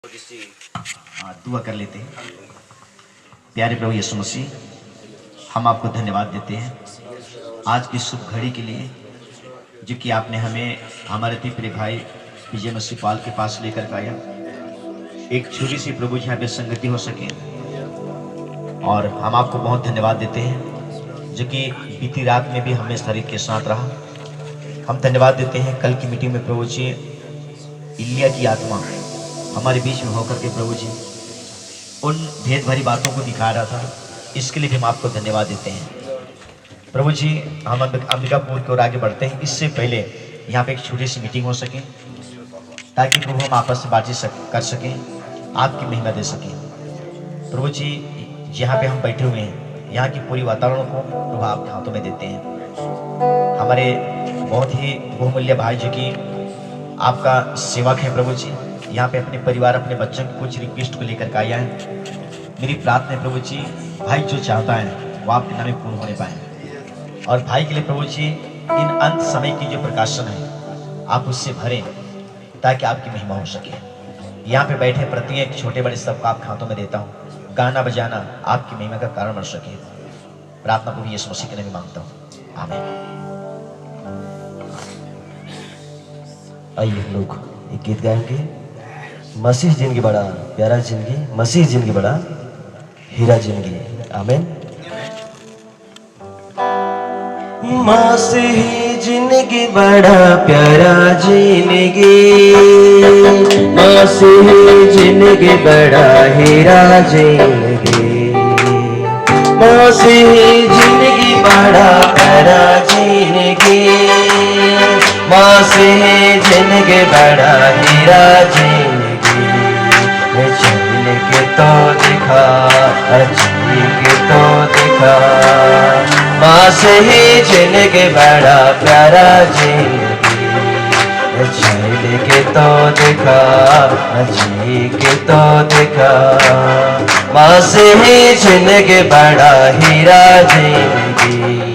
दुआ कर लेते हैं। प्यारे प्रभु यीशु मसीह, हम आपको धन्यवाद देते हैं आज की शुभ घड़ी के लिए, जो कि आपने हमें हमारे अति प्रिय भाई विजय मसीह पाल के पास लेकर आया। एक छोटी सी प्रभु जी यहाँ पे संगति हो सके, और हम आपको बहुत धन्यवाद देते हैं जो कि बीती रात में भी हमें शरीर के साथ रहा। हम धन्यवाद देते हैं कल की मीटिंग में प्रभु जी इलिया की आत्मा हमारे बीच में होकर के प्रभु जी उन भेद भरी बातों को दिखा रहा था। इसके लिए भी हम आपको धन्यवाद देते हैं प्रभु जी। हम अंबिकापुर की ओर आगे बढ़ते हैं। इससे पहले यहाँ पे एक छोटी सी मीटिंग हो सके, ताकि प्रभु हम आपस में बातचीत कर सकें, आपकी महिमा दे सकें। प्रभु जी जहाँ पे हम बैठे हुए हैं, यहाँ की पूरी वातावरण को प्रभु आपके हाथों में देते हैं। हमारे बहुत ही बहुमूल्य भाई जो कि आपका सेवक है प्रभु जी, यहाँ पे अपने परिवार अपने बच्चों की कुछ रिक्वेस्ट को लेकर के आया है। मेरी प्रार्थना है प्रभु जी, भाई जो चाहता है वो आपके नाम में पूर्ण होने पाए, और भाई के लिए प्रभु जी इन अंत समय की जो प्रकाशन है आप उससे भरें, ताकि आपकी महिमा हो सके। यहाँ पे बैठे प्रत्येक छोटे बड़े सबका आपके हाथों में देता हूँ। गाना बजाना आपकी महिमा का कारण बन सके। प्रार्थना प्रभु यीशु मसीह के नाम में मांगता हूँ, आमीन। आइए हम लोग एक गीत गाएंगे। मसीह जिंदगी बड़ा प्यारा जिंदगी, मसीह जिंदगी बड़ा हीरा जिंदगी, आमीन। मसीह जिंदगी बड़ा प्यारा जिंदगी, मसीह जिंदगी बड़ा हीरा जिंदगी, मसीह जिंदगी बड़ा प्यारा जिंदगी, मसीह जिंदगी बड़ा हीरा जिंदगी। चल के तो दिखा, चल के तो दिखा, मसीह जिंदगी बड़ा प्यारा जिंदगी। चल के तो दिखा, जी के तो दिखा, मसीह जिंदगी बड़ा हीरा जिंदगी।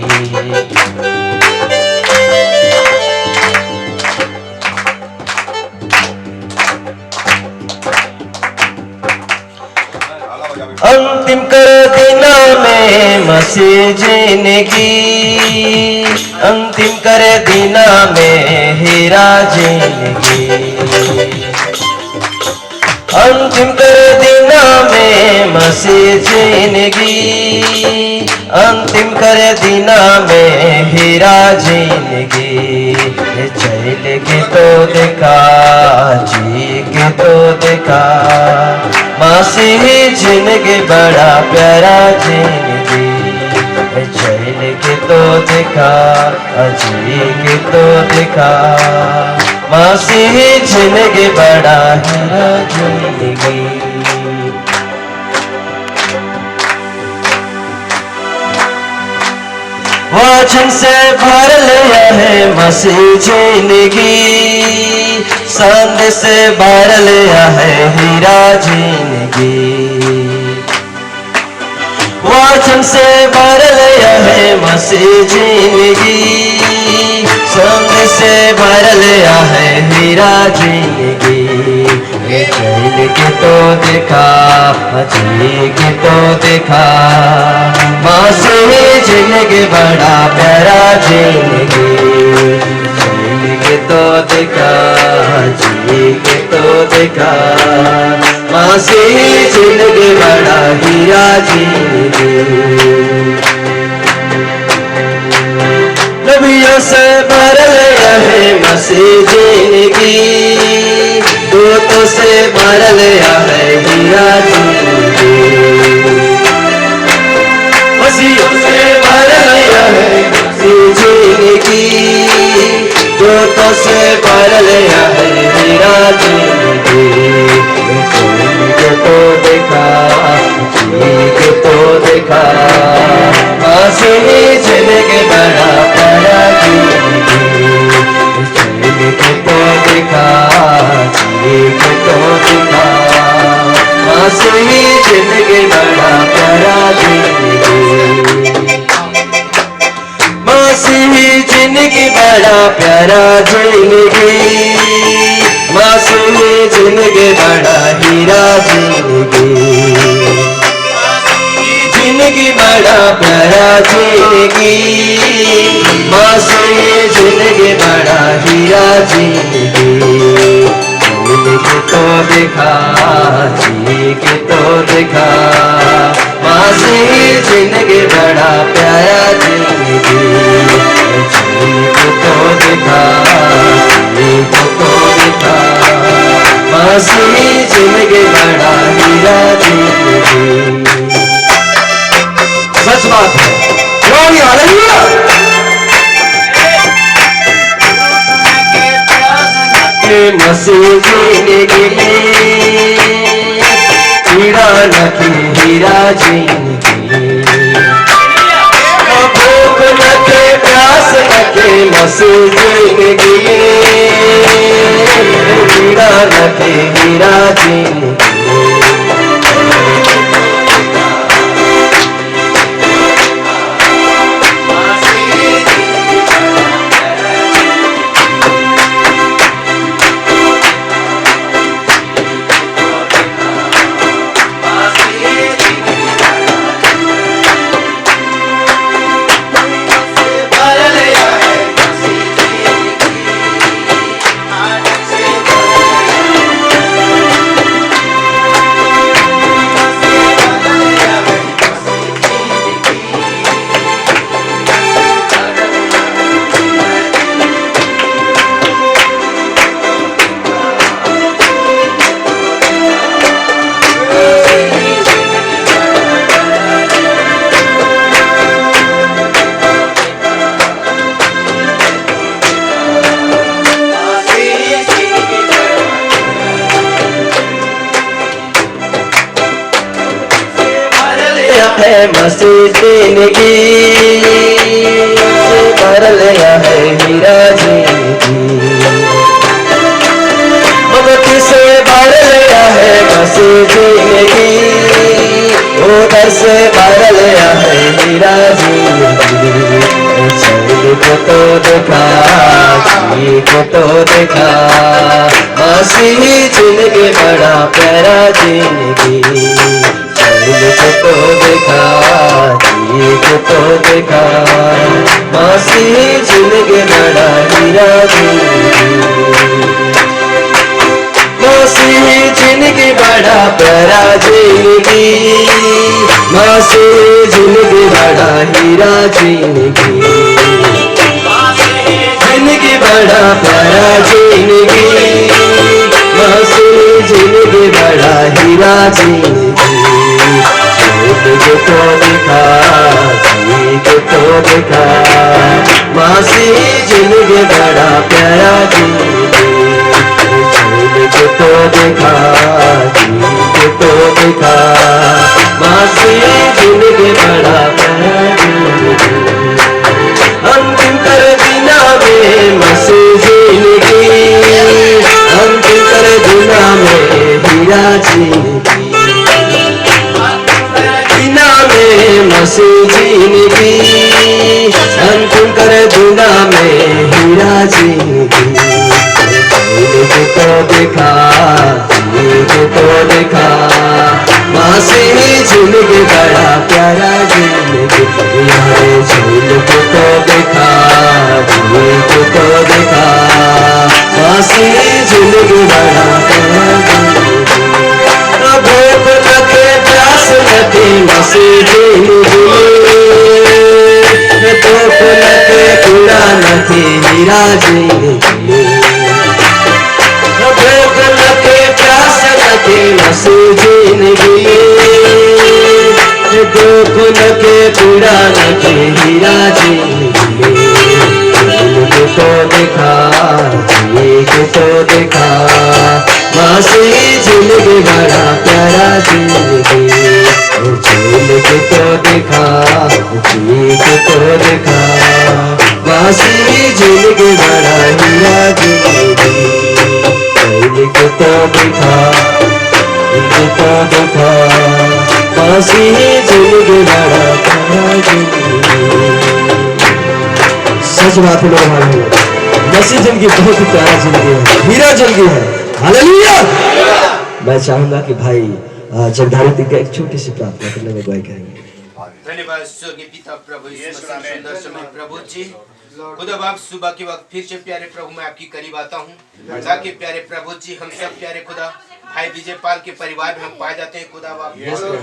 अंतिम कर दिना में मसीह जिंदगी, अंतिम कर दिना में हीरा जिंदगी, अंतिम कर दिना में मसीह जिंदगी, अंतिम कर दिना में हीरा जिंदगी। चल के तो देखा, जी के तो देखा, मसीह जिंदगी बड़ा प्यारा जिंदगी। चल के तो देखा, जी के तो देखा, मसीह जिंदगी बड़ा हीरा जिंदगी। वचन से भर लिया है मसीह जिंदगी, संग से भर लिया है हीरा जिंदगी। वचन से भर लिया है मसीह जिंदगी, संग से भर लिया है हीरा जिंदगी। चल के तो देखा, जी के तो देखा, मसीह जिंदगी बड़ा प्यारा जिंदगी। चल के तो देखा, जी के तो देखा, मसीह जिंदगी बड़ा हीरा जिंदगी। नबियों से भर लिया है मसीह जिंदगी, दूतों से भर लिया है हीरा जिंदगी। मसीहों से भर लिया है मसीह जिंदगी, दूतों से भर लिया है हीरा जिंदगी। चल के तो देखा, जी के तो देखा, मसीह जिंदगी बड़ा प्यारा जिंदगी। चल के तो देखा, जी के तो देखा, मसीह जिंदगी बड़ा प्यारा जिंदगी। मसीह जिंदगी बड़ा प्यारा जिंदगी, मसीह जिंदगी बड़ा ही बड़ा प्यारा जिंदगी, माँ से जिंदगी बड़ा हीरा जिंदगी। मिल के तो देखा, जी के तो देखा, माँ से जिंदगी बड़ा प्यारा जिंदगी। जी के तो देखा, जी के तो देखा, माँ से जिंदगी बड़ा हीरा जिंदगी। सच बात है। glory, hallelujah। मसीह जिंदगी हीरा नखी हीरा जिंदगी, भूख नखे प्यास नखे मसीह जिंदगी हीरा नखे हीरा जिंदगी। है मसीह जिंदगी से भर लिया है हीरा जिंदगी, ममती से भर लिया है मसीह जिंदगी, उधर से भर लिया है हीरा जिंदगी। चल को तो देखा, जी को तो देखा, मसीह जिंदगी बड़ा प्यारा जिंदगी। को तो देखा, जी को तो देखा, मसीह जिंदगी बड़ा हीरा जिंदगी। मसीह जिंदगी बड़ा प्यारा जिंदगी, मसीह जिंदगी बड़ा हीरा जिंदगी। जिंदगी बड़ा प्यारा जिंदगी, मसीह जिंदगी बड़ा हीरा जिंदगी। को तो देखा, जी को तो देखा, मसीह जिंदगी बड़ा प्यारा जिंदगी। को तो देखा, जी को तो देखा, मसीह जिंदगी बड़ा प्यारा जिंदगी। अंतिम कर दिना में मसीह जिंदगी, अंतिम कर दिना में हीरा जिंदगी। मसीह जिंदगी अंतिम कर दूंगा मैं हीरा जिंदगी। को तो देखा, को तो देखा, मसीह जिंदगी बड़ा प्यारा जिंदगी। को तो देखा, को तो देखा, मसीह जिंदगी बड़ा प्यारा जिंदगी। भूख लगे प्यास लगे मसीह जिंदगी, भूख लगे पूरा नखे हीरा जिंदगी। भूख लगे प्यास लगे मसीह जिंदगी, भूख लगे पूरा नखे हीरा जिंदगी। को तो देखा, जी को तो देखा, मसीह जिंदगी बड़ा प्यारा जिंदगी। झूल को तो देखा, जी को तो देखा, मसीह जिंदगी बड़ा हीरा जिंदगी। को तो देखा, जी को तो देखा, मसीह जिंदगी बड़ा प्यारा जिंदगी। सच बात है लोग, मसीह जिंदगी बहुत ही प्यारा जिंदगी है, हीरा जिंदगी है। हालेलुया। मैं चाहूंगा कि भाई जगधारी एक छोटी सी प्रार्थना करने में अगुवाई करेंगे। धन्यवाद स्वर्गीय पिता प्रभु यीशु मसीह सुंदर समय प्रभु जी खुदा बाप सुबह के वक्त फिर से प्यारे प्रभु मैं आपकी करीब आता हूँ ताकि प्यारे प्रभु जी हम सब प्यारे खुदा भाई विजय पाल के परिवार में हम पाए जाते हैं खुदा बाप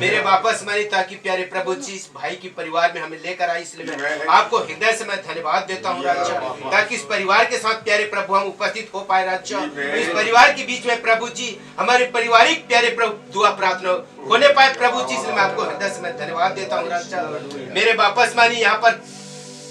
मेरे वापस मानी ताकि प्यारे प्रभु जी इस भाई के परिवार में हमें लेकर आई इसलिए मैं आपको हृदय से मैं धन्यवाद देता हूँ राजा ताकि इस परिवार के साथ प्यारे प्रभु हम उपस्थित हो पाए राजा इस परिवार के बीच में प्रभु जी हमारे पारिवारिक प्यारे प्रभु दुआ प्रार्थना होने पाए प्रभु जी इसलिए मैं आपको हृदय से मैं धन्यवाद देता हूँ राजा मेरे वापस मानी यहाँ पर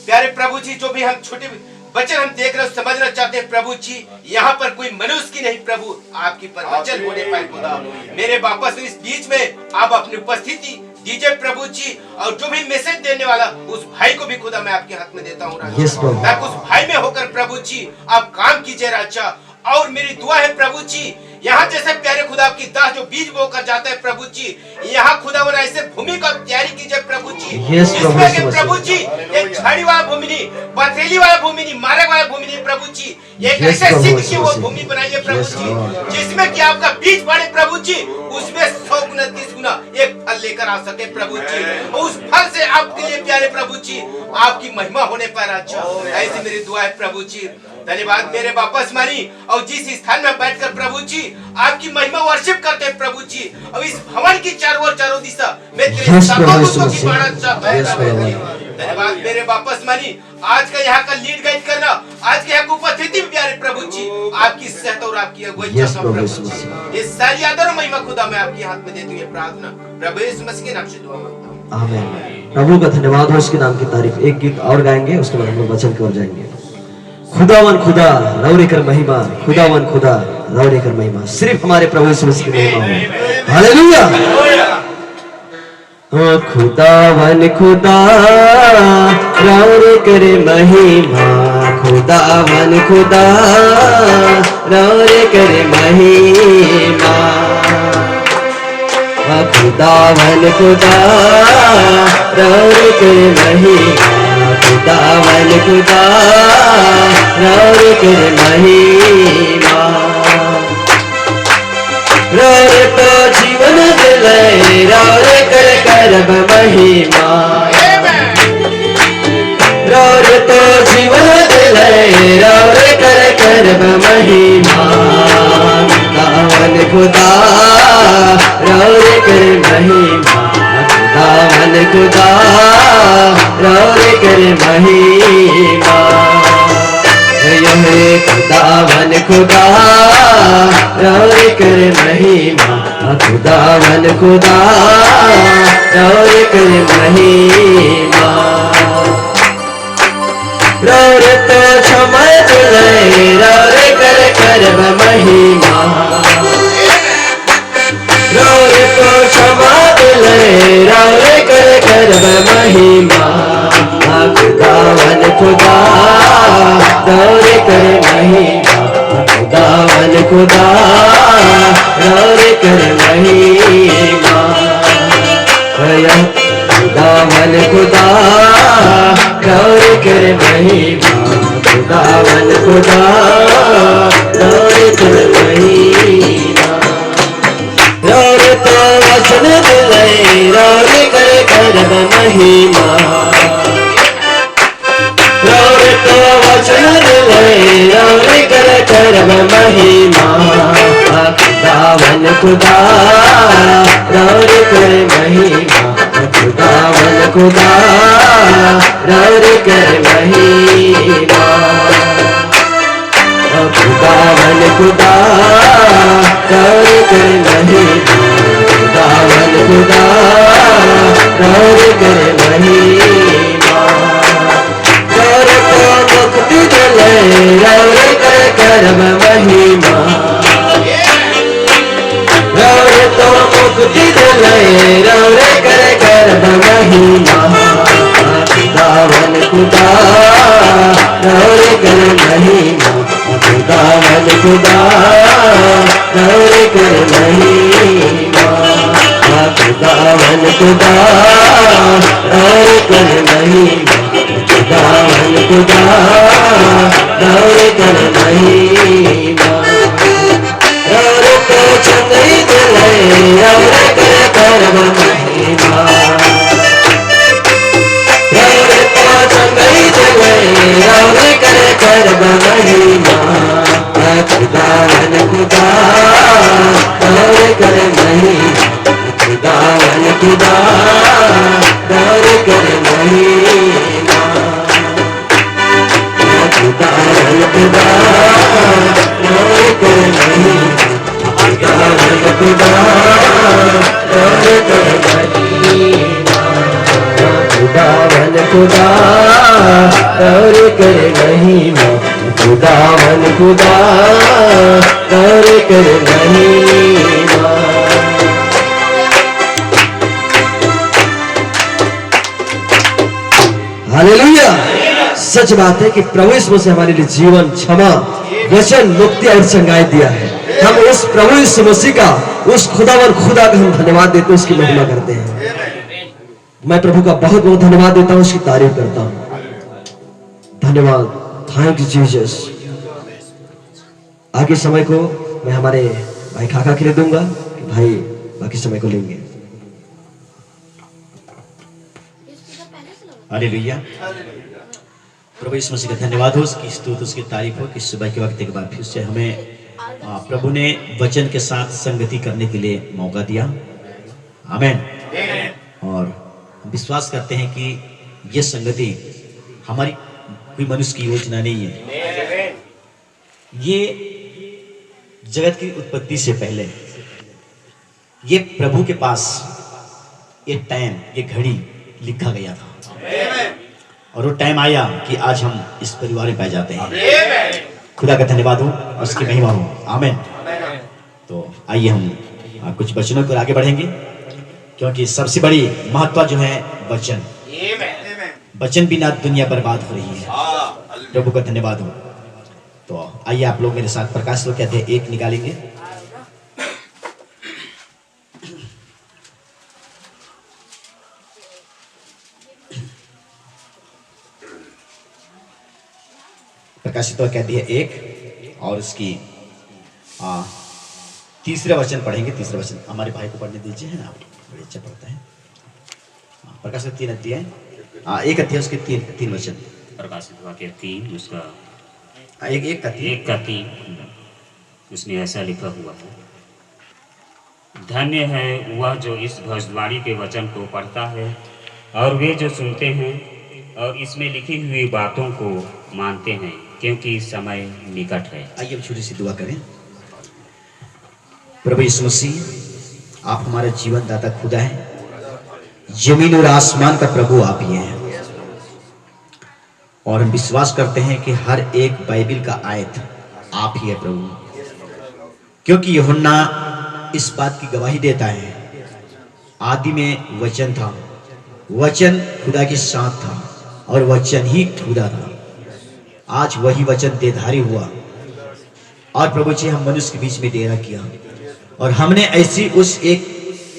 प्यारे प्रभु जी जो भी हम छोटे वचन हम देख रहे समझना चाहते हैं प्रभु जी यहाँ पर कोई मनुष्य की नहीं प्रभु आपकी पर वचन होने पाए खुदा मेरे वापस इस बीच में आप अपनी उपस्थिति दीजिए प्रभु जी और जो भी मैसेज देने वाला उस भाई को भी खुदा मैं आपके हाथ में देता हूँ ताकि उस भाई में होकर प्रभु जी आप काम कीजिए राजा और मेरी दुआ है प्रभु जी यहाँ जैसे प्यारे खुदा की दास जो बीज बोकर जाता है प्रभु जी यहाँ खुदा बना ऐसे भूमि का तैयारी कीजिए प्रभु जी जिसमें कि प्रभु जी एक झाड़ी वाला भूमि नहीं पथरीली वाला भूमि नहीं मारे वाला भूमि नहीं प्रभु जी एक ऐसे सिद्ध की वो भूमि बनाइए प्रभु जी जिसमें कि आपका बीज पड़े प्रभु जी उसमें 100 गुना 30 गुना एक फल लेकर आ सके प्रभु जी उस फल से आपके लिए प्यारे प्रभु जी आपकी महिमा होने पर अच्छा ऐसी मेरी दुआ है प्रभु जी धन्यवाद मेरे वापस मानी और जिस स्थान में बैठकर प्रभु जी आपकी महिमा वर्शिप करते हैं प्रभु जी और इस भवन की चारों दिशा मैं तेरे सामने की बात चाहता हूं धन्यवाद मेरे वापस मानी आज का यहाँ का लीड गाइड करना आज के यहाँ की उपस्थिति भी प्यारे प्रभु जी आपकी सहत और आपकी अगुवाई चाहता हूं प्रभु जी ये सारी आदर और महिमा खुदा मैं आपके हाथ में देती हूँ प्रार्थना प्रभु यीशु मसीह के नाम से दुआ मांगता हूं आमीन। प्रभु का धन्यवाद हो उसके नाम की तारीफ। एक गीत और गाएंगे उसके बाद हम लोग वचन की ओर जाएंगे। खुदावन खुदा रौरे कर महिमा खुदावन खुदा रौरे कर महिमा सिर्फ हमारे प्रभु यीशु मसीह की महिमा हो हालेलुया। खुदावन खुदा रौरे कर महिमा खुदावन खुदा रौरे कर महिमा खुदावन खुदा रौरे कर महिमा खुदावन खुदा रौरे कर महिमा रौरे तो जीवन दिले रौरे कर करब महिमा रौरे तो जीवन दिले रौरे कर करब महिमा खुदावन खुदा रौरे कर महिमा खुदावन खुदा रौरे कर महिमा यह खुदावन खुदा रौरे कर महिमा खुदावन खुदा रौरे कर महिमा रौरे तो क्षमा दिले रौरे कर करब महिमा रौरे तो क्षमा दिले रौरे कर करब महिमा खुदावन खुदा रौरे कर महिमा खुदावन खुदा रौरे कर महिमा खुदावन खुदा रौरे कर महिमा खुदावन खुदा रौरे कर महिमा रौरे तो वचन दिले रौरे कर करब महिमा रौरे तो वचन दिले रौरे कर करब महिमा खुदावन खुदा रौरे कर महिमा खुदावन खुदा रौरे कर महिमा खुदावन खुदा रौरे कर महिमा खुदावन खुदा रौरे कर महिमा रौरे तो मुक्ति दिले रौरे कर करब महिमा रौरे तो मुक्ति दिले रौरे कर करब महिमा खुदावन खुदा रौरे कर महिमा खुदावन खुदा रौरे कर महिमा खुदावन खुदा रौरे कर महिमा खुदावन खुदा रौरे कर महिमा रौरे तो चंगई दिले रौरे कर करब महिमा खुदावन खुदा गौर कर महिमा खुदावन खुदा गौर कर महिमा खुदावन खुदा गौर कर महिमा खुदावन खुदा गौर कर महिमा खुदावन खुदा गौर कर महिमा। हालेलुया। सच बात है कि प्रभु यीशु मसीह हमारे लिए जीवन, क्षमा, वचन, मुक्ति और संगाई दिया है। हम उस प्रभु यीशु मसीह का, उस खुदावन खुदा का हम धन्यवाद देते हैं, उसकी महिमा करते हैं। मैं प्रभु का बहुत बहुत धन्यवाद देता हूँ, उसकी तारीफ करता हूँ। धन्यवाद, थैंक यू जीसस। आगे समय को मैं हमारे भाई काका के लिए दूंगा कि भाई बाकी समय को लेंगे। हालेलुया। प्रभु यीशु मसीह का धन्यवाद हो, उसकी स्तुति, उसकी तारीफ हो कि सुबह के वक्त एक बार फिर से हमें प्रभु ने वचन के साथ संगति करने के लिए मौका दिया। आमीन। और विश्वास करते हैं कि यह संगति हमारी कोई मनुष्य की योजना नहीं है। ये जगत की उत्पत्ति से पहले ये प्रभु के पास ये टाइम, ये घड़ी लिखा गया था और वो टाइम आया कि आज हम इस परिवार में पाए जाते हैं। खुदा का धन्यवाद हो, उसकी महिमा हो। आमीन। तो आइए हम कुछ वचनों पर आगे बढ़ेंगे, क्योंकि सबसे बड़ी महत्व जो है वचन। वचन बिना दुनिया बर्बाद हो रही है। प्रभु का धन्यवाद हो। तो आइए आप लोग मेरे साथ प्रकाश लोग कहते हैं एक निकालेंगे। प्रकाशित कहती है एक, और उसकी तीसरा वचन पढ़ेंगे। तीसरा वचन हमारे भाई को पढ़ने दीजिए, है ना, आप बड़े अच्छा पढ़ता है। प्रकाशित 3 अध्याय, एक अध्याय उसके तीन वचन। प्रकाशित वाक्य 3 उसका एक का 3 उसमें ऐसा लिखा हुआ है, धन्य है वह जो इस भविष्यवाणी के वचन को पढ़ता है और वे जो सुनते हैं और इसमें लिखी हुई बातों को मानते हैं, क्योंकि समय निकट है। आइए हम छोटी सी दुआ करें। प्रभु यीशु मसीह, आप हमारा जीवन दाता खुदा है, जमीन और आसमान का प्रभु आप ही हैं। और हम विश्वास करते हैं कि हर एक बाइबिल का आयत आप ही है प्रभु, क्योंकि यूहन्ना इस बात की गवाही देता है, आदि में वचन था, वचन खुदा के साथ था और वचन ही खुदा था। आज वही वचन देहधारी हुआ और प्रभु जी हम मनुष्य के बीच में डेरा किया, और हमने ऐसी उस एक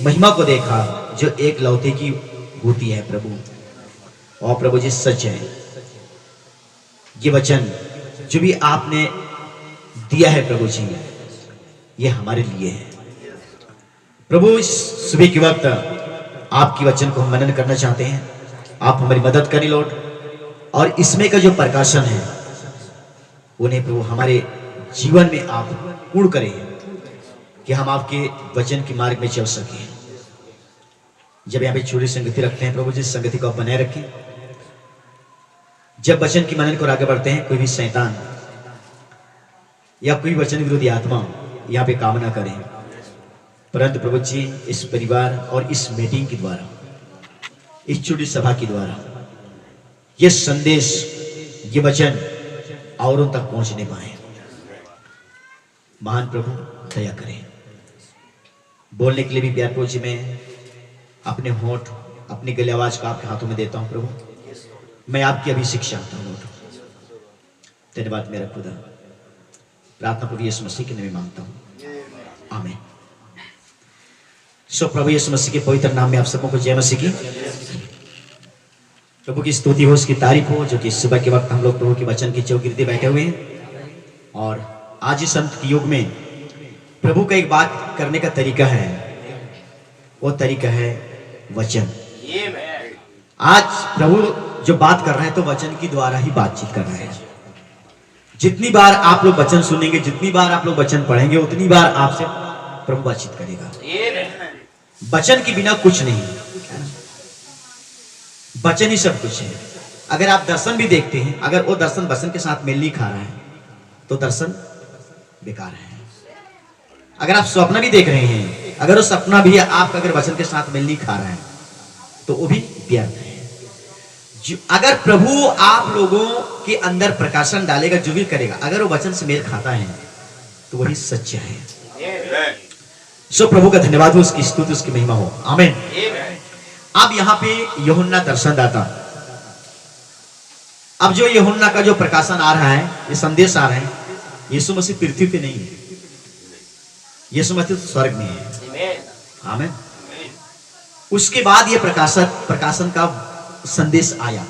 महिमा को देखा जो एक लौते की होती है प्रभु। और प्रभु जी सच है, ये वचन जो भी आपने दिया है प्रभु जी, ये हमारे लिए है प्रभु। इस सुबह के वक्त आपकी वचन को हम मनन करना चाहते हैं, आप हमारी मदद करें लॉर्ड। और इसमें का जो प्रकाशन है उन्हें प्रभु हमारे जीवन में आप पूर्ण करें, कि हम आपके वचन के मार्ग में चल सकें। जब यहाँ पे छोटी संगति रखते हैं प्रभु जी, संगति को आप बनाए रखें। जब वचन की मनन को आगे बढ़ते हैं, कोई भी शैतान या कोई वचन विरोधी आत्मा यहाँ पे काम ना करें, परंतु प्रभु जी इस परिवार और इस मीटिंग के द्वारा, इस छोटी सभा के द्वारा ये संदेश, ये वचन औरों तक पहुंचने पाए। महान प्रभु दया करें। बोलने के लिए भी प्यार प्रभु जी मैं अपने होंठ, अपनी गले आवाज को आपके हाथों में देता हूं प्रभु। मैं आपकी अभी शिक्षा आता हूं। धन्यवाद मेरा खुदा। प्रार्थना प्रभु यीशु मसीह के नाम में मांगता हूं, आमीन। सो प्रभु यीशु मसीह के पवित्र नाम में आप सबको को जय मसीह की। प्रभु की स्तुति हो, उसकी तारीफ हो, जो कि सुबह के वक्त हम लोग प्रभु के वचन के चौगिर्दे बैठे हुए हैं। और आज इस अंत के युग में प्रभु का एक बात करने का तरीका है, वो तरीका है वचन। आज प्रभु जो बात कर रहे हैं तो वचन की द्वारा ही बातचीत कर रहे हैं। जितनी बार आप लोग वचन सुनेंगे, जितनी बार आप लोग वचन पढ़ेंगे, उतनी बार आपसे प्रभु बातचीत करेगा। वचन के बिना कुछ नहीं, वचन ही सब कुछ है। अगर आप दर्शन भी देखते हैं, अगर वो दर्शन वचन के साथ मेल नहीं खा रहा है तो दर्शन बेकार है। अगर आप स्वप्न भी देख रहे हैं, अगर वो सपना भी आपका अगर वचन के साथ मेल नहीं खा रहा है तो वो भी व्यर्थ है। अगर प्रभु आप लोगों के अंदर प्रकाशन डालेगा, जो भी करेगा, अगर वो वचन से मेल खाता है तो वही सच्चा है। सो प्रभु का धन्यवाद हो, उसकी स्तुति, उसकी महिमा हो। आमीन। अब यहाँ पे यूहन्ना दर्शनदाता, अब जो यूहन्ना का जो प्रकाशन आ रहा है, ये संदेश आ रहा है, यीशु मसीह पृथ्वी पे नहीं है, यीशु मसीह तो स्वर्ग में है। आमीन। उसके बाद ये प्रकाशन का संदेश आया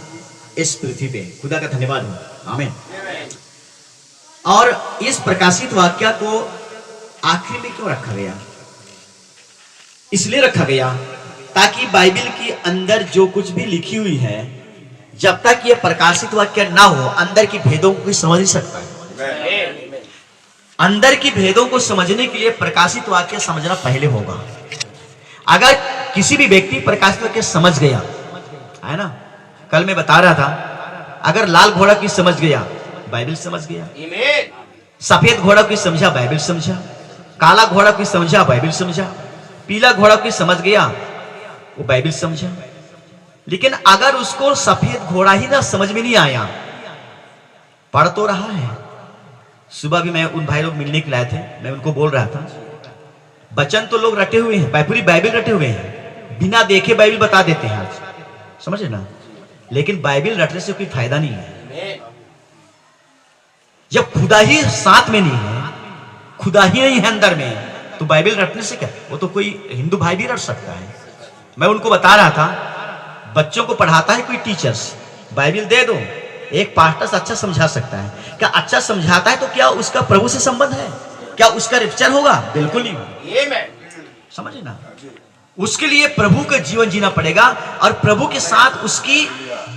इस पृथ्वी पे। खुदा का धन्यवाद हो। आमीन। और इस प्रकाशित वाक्य को आखिर में क्यों रखा गया? इसलिए रखा गया ताकि बाइबल के अंदर जो कुछ भी लिखी हुई है, जब तक ये प्रकाशित वाक्य ना हो, अंदर की भेदों को समझ नहीं सकता है। अंदर की भेदों को समझने के लिए प्रकाशित वाक्य समझना पहले होगा। अगर किसी भी व्यक्ति प्रकाशित वाक्य समझ गया है ना, कल मैं बता रहा था, अगर लाल घोड़ा की समझ गया, बाइबल समझ गया। सफेद घोड़ा की समझा, बाइबल समझा। काला घोड़ा की समझा, बाइबल समझा। पीला घोड़ा की समझ गया, वो बाइबल समझा। लेकिन अगर उसको सफेद घोड़ा ही ना समझ में नहीं आया, पढ़ तो रहा है। सुबह भी मैं उन भाई लोग मिलने के लाए थे, मैं उनको बोल रहा था, वचन तो लोग रटे हुए हैं, पूरी बाइबल रटे हुए हैं, बिना देखे बाइबल बता देते हैं आज, समझे ना। लेकिन बाइबल रटने से कोई फायदा नहीं है। जब खुदा ही साथ में नहीं है, खुदा ही नहीं है अंदर में, तो बाइबल रटने से क्या? वो तो कोई हिंदू भाई भी रट सकता है। मैं उनको बता रहा था, बच्चों को पढ़ाता है कोई टीचर्स, बाइबल दे दो, एक पास्टर अच्छा समझा सकता है। क्या अच्छा समझाता है तो क्या उसका प्रभु से संबंध है? क्या उसका रिप्चर होगा? बिल्कुल नहीं। समझे ना। उसके लिए प्रभु का जीवन जीना पड़ेगा और प्रभु के साथ उसकी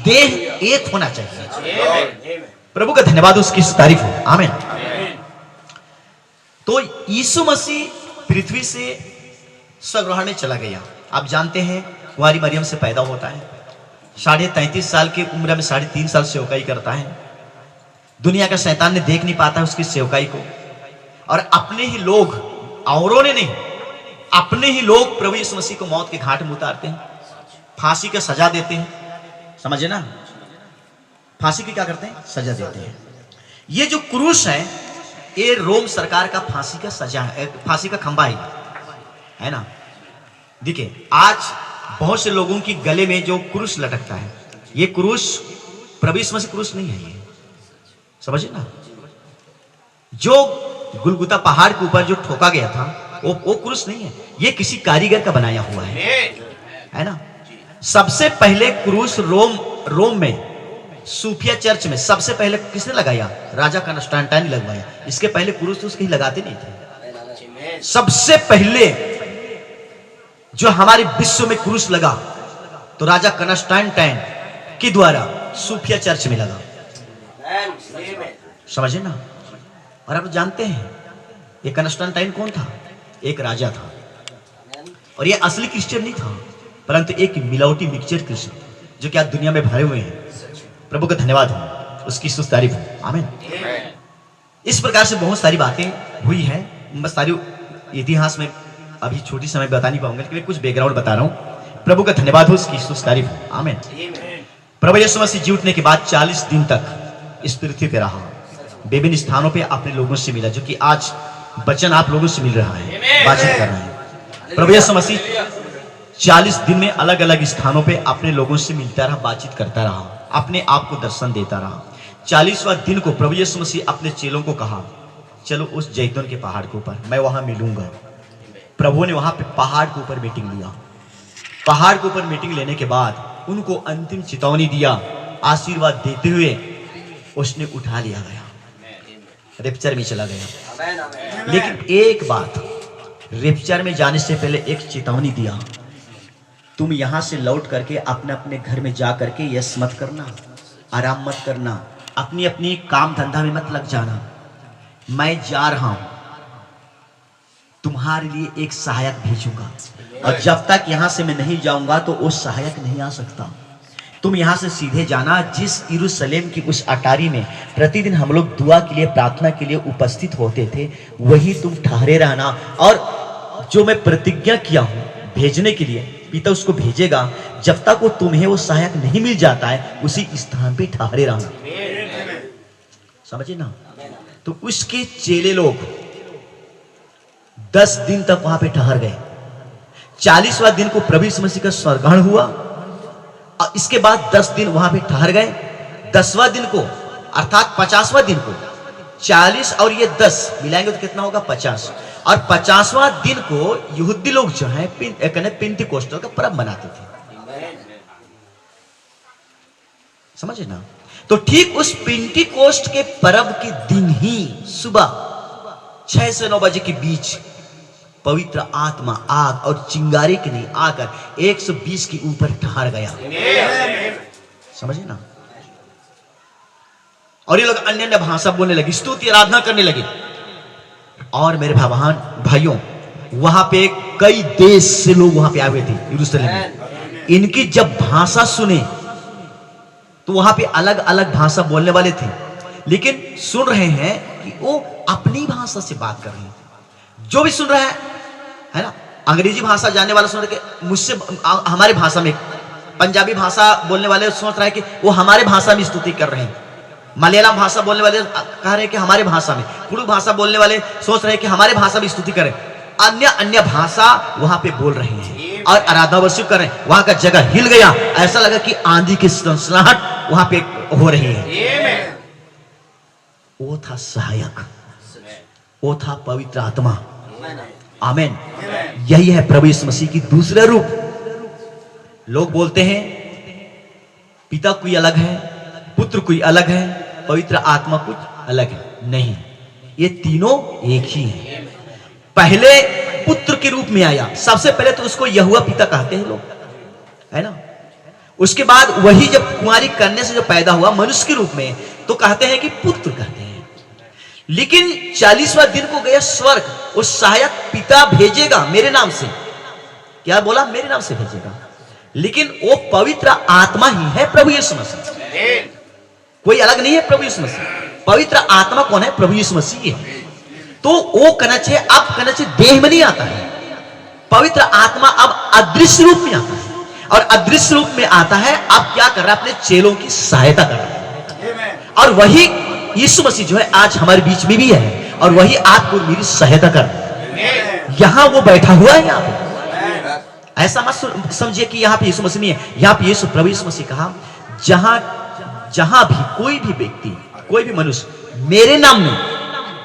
देह एक होना चाहिए। प्रभु का धन्यवाद, उसकी तारीफ हो। आमीन। तो यीशु मसीह पृथ्वी से स्वर्ग में चला गया। आप जानते हैं कुंवारी मरियम से पैदा होता है, 33.5 साल की उम्र में 3.5 साल सेवकाई करता है। दुनिया का शैतान ने देख नहीं पाता उसकी सेवकाई को, और अपने ही लोग, औरों ने नहीं, अपने ही लोग प्रभु यीशु मसीह को मौत के घाट में उतारते हैं, फांसी का सजा देते हैं। समझे ना, फांसी की क्या करते हैं? सजा देते हैं। ये जो क्रूस है, ये रोम सरकार का फांसी का सजा है, फांसी का खंबा है ना। देखिए आज बहुत से लोगों की गले में जो क्रूस लटकता है, ये क्रूस प्रभु यीशु मसीह क्रूस नहीं है। ये समझे ना, जो गुलगुता पहाड़ के ऊपर जो ठोका गया था, वो क्रूस नहीं है, ये किसी कारीगर का बनाया हुआ है ना। सबसे पहले क्रूस रोम में सूफिया चर्च में सबसे पहले किसने लगाया? राजा कॉन्स्टेंटाइन लगवाया। इसके पहले क्रूस तो कहीं लगाते नहीं थे। सबसे पहले जो हमारे विश्व में क्रूस लगा तो राजा कॉन्स्टेंटाइन के द्वारा सूफिया चर्च में लगा। समझे ना। और आप जानते हैं ये कॉन्स्टेंटाइन कौन था? एक राजा था, और ये असली क्रिश्चियन नहीं था, परंतु एक मिलावटी मिक्सचर क्रिश्चियन, जो कि आज दुनिया में भरे हुए हैं। प्रभु का धन्यवाद हो, उसकी स्तुति तारीफ हो। आमीन। इस प्रकार से बहुत सारी बातें हुई हैं, मैं सारी इतिहास में अभी छोटी समय बता नहीं पाऊंगा, लेकिन कुछ बैकग्राउंड बता रहा हूं। प्रभु का धन्यवाद हो, उसकी स्तुति तारीफ हो। आमीन। प्रभु यीशु मसीह जी उठने के बाद 40 दिन तक इस पृथ्वी पे रहा, विभिन्न स्थानों पे अपने लोगों से मिला, जो कि आज वचन आप लोगों से मिल रहा है, बातचीत कर रहा है। प्रभु यीशु मसीह 40 दिन में अलग अलग स्थानों पे अपने लोगों से मिलता रहा, बातचीत करता रहा, अपने आप को दर्शन देता रहा। 40वां दिन को प्रभु यीशु मसीह अपने चेलों को कहा, चलो उस जैतून के पहाड़ के ऊपर, मैं वहां मिलूंगा। प्रभु ने वहां पे पहाड़ के ऊपर मीटिंग लिया। पहाड़ के ऊपर मीटिंग लेने के बाद उनको अंतिम चेतावनी दिया, आशीर्वाद देते हुए उसने उठा लिया गया, रेप्चर में चला गया। लेकिन एक बात, रेप्चर में जाने से पहले एक चेतावनी दिया, तुम यहां से लौट करके अपने अपने घर में जा करके यस मत करना, आराम मत करना, अपनी अपनी काम धंधा में मत लग जाना, मैं जा रहा हूं, तुम्हारे लिए एक सहायक भेजूंगा, और जब तक यहाँ से मैं नहीं जाऊंगा तो वो सहायक नहीं आ सकता। तुम यहाँ से सीधे जाना। जिस यरूशलेम की उस अटारी में प्रतिदिन हम लोग दुआ के लिए, प्रार्थना के लिए उपस्थित होते थे, वही तुम ठहरे रहना। और जो मैं प्रतिज्ञा किया हूँ भेजने के लिए, पिता उसको भेजेगा। जब तक वो तुम्हें वो सहायक नहीं मिल जाता है, उसी स्थान पे ठहरे रहना। समझे ना? तो उसके चेले लोग 10 दिन तक वहां पे ठहर गए। 40वां दिन को प्रभु यीशु मसीह का स्वर्गग्रहण हुआ, और इसके बाद 10 दिन वहां पे ठहर गए। 10वां दिन को अर्थात 50वां दिन को 40 और ये 10 मिलाएंगे तो कितना होगा? 50। और 50वां दिन को यहूदी लोग जो है पेंटिकोस्टल का पर्व मनाते थे। समझे ना? तो ठीक उस पेंटिकोस्ट के पर्व के दिन ही सुबह 6 से 9 बजे के बीच पवित्र आत्मा आग और चिंगारी के नहीं आकर 120 के ऊपर ठहर गया। समझे ना? और ये लोग अन्य अन्य भाषा बोलने लगे, स्तुति आराधना करने लगे। और मेरे भाइयों, वहां पे कई देश से लोग वहां पे आए थे यरूशलेम में। इनकी जब भाषा सुने तो वहां पे अलग अलग भाषा बोलने वाले थे, लेकिन सुन रहे हैं कि वो अपनी भाषा से बात कर रहे हैं। जो भी सुन रहा है ना, अंग्रेजी भाषा जानने वाला सुन रहे कि मुझसे हमारे भाषा में, पंजाबी भाषा बोलने वाले सोच रहे हैं कि वो हमारे भाषा में स्तुति कर रहे हैं। मलयालम भाषा बोलने वाले कह रहे हैं कि हमारे भाषा में, तुलु भाषा बोलने वाले सोच रहे हैं कि हमारे भाषा में स्तुति करें। अन्य अन्य भाषा वहां पे बोल रहे हैं और आराधना वर्षिप कर रहे हैं। वहां का जगह हिल गया, ऐसा लगा कि आंधी की सनसनाहट वहां पे हो रही है। वो था सहायक, वो था पवित्र आत्मा। आमीन। यही है प्रभु यीशु मसीह की दूसरा रूप। लोग बोलते हैं पिता कोई अलग है, पुत्र कोई अलग है, पवित्र आत्मा कुछ अलग है। नहीं, ये तीनों एक ही हैं। पहले पुत्र के रूप में आया, सबसे पहले तो उसको यहोवा पिता कहते हैं लोग, है ना। उसके बाद वही जब कुंवारी कन्या से जो पैदा हुआ मनुष्य के रूप में, तो कहते हैं कि पुत्र कहते हैं। लेकिन 40वां दिन को गया स्वर्ग, वो सहायक पिता भेजेगा मेरे नाम से। क्या बोला? मेरे नाम से भेजेगा। लेकिन वो पवित्र आत्मा ही है प्रभु यीशु मसीह, कोई अलग नहीं है प्रभु यीशु मसीह। पवित्र आत्मा कौन है? प्रभु यीशु मसीह है। तो वो कहना चाहिए, अब कहना चाहिए देह में नहीं आता है। पवित्र आत्मा अब अदृश्य रूप में आता है, और अदृश्य रूप में आता है। अब क्या कर रहा है? अपने चेलों की सहायता कर रहा है। और वही यीशु मसीह जो है आज हमारे बीच में भी है, और वही आपको मेरी सहायता कर रहा है। यहां वो बैठा हुआ है। यहाँ पे ऐसा मत समझिए कि यहाँ पे यीशु मसीह नहीं है। यहाँ पे यीशु प्रभु यीशु मसीह कहा, जहां भी कोई भी व्यक्ति, कोई भी मनुष्य मेरे नाम में,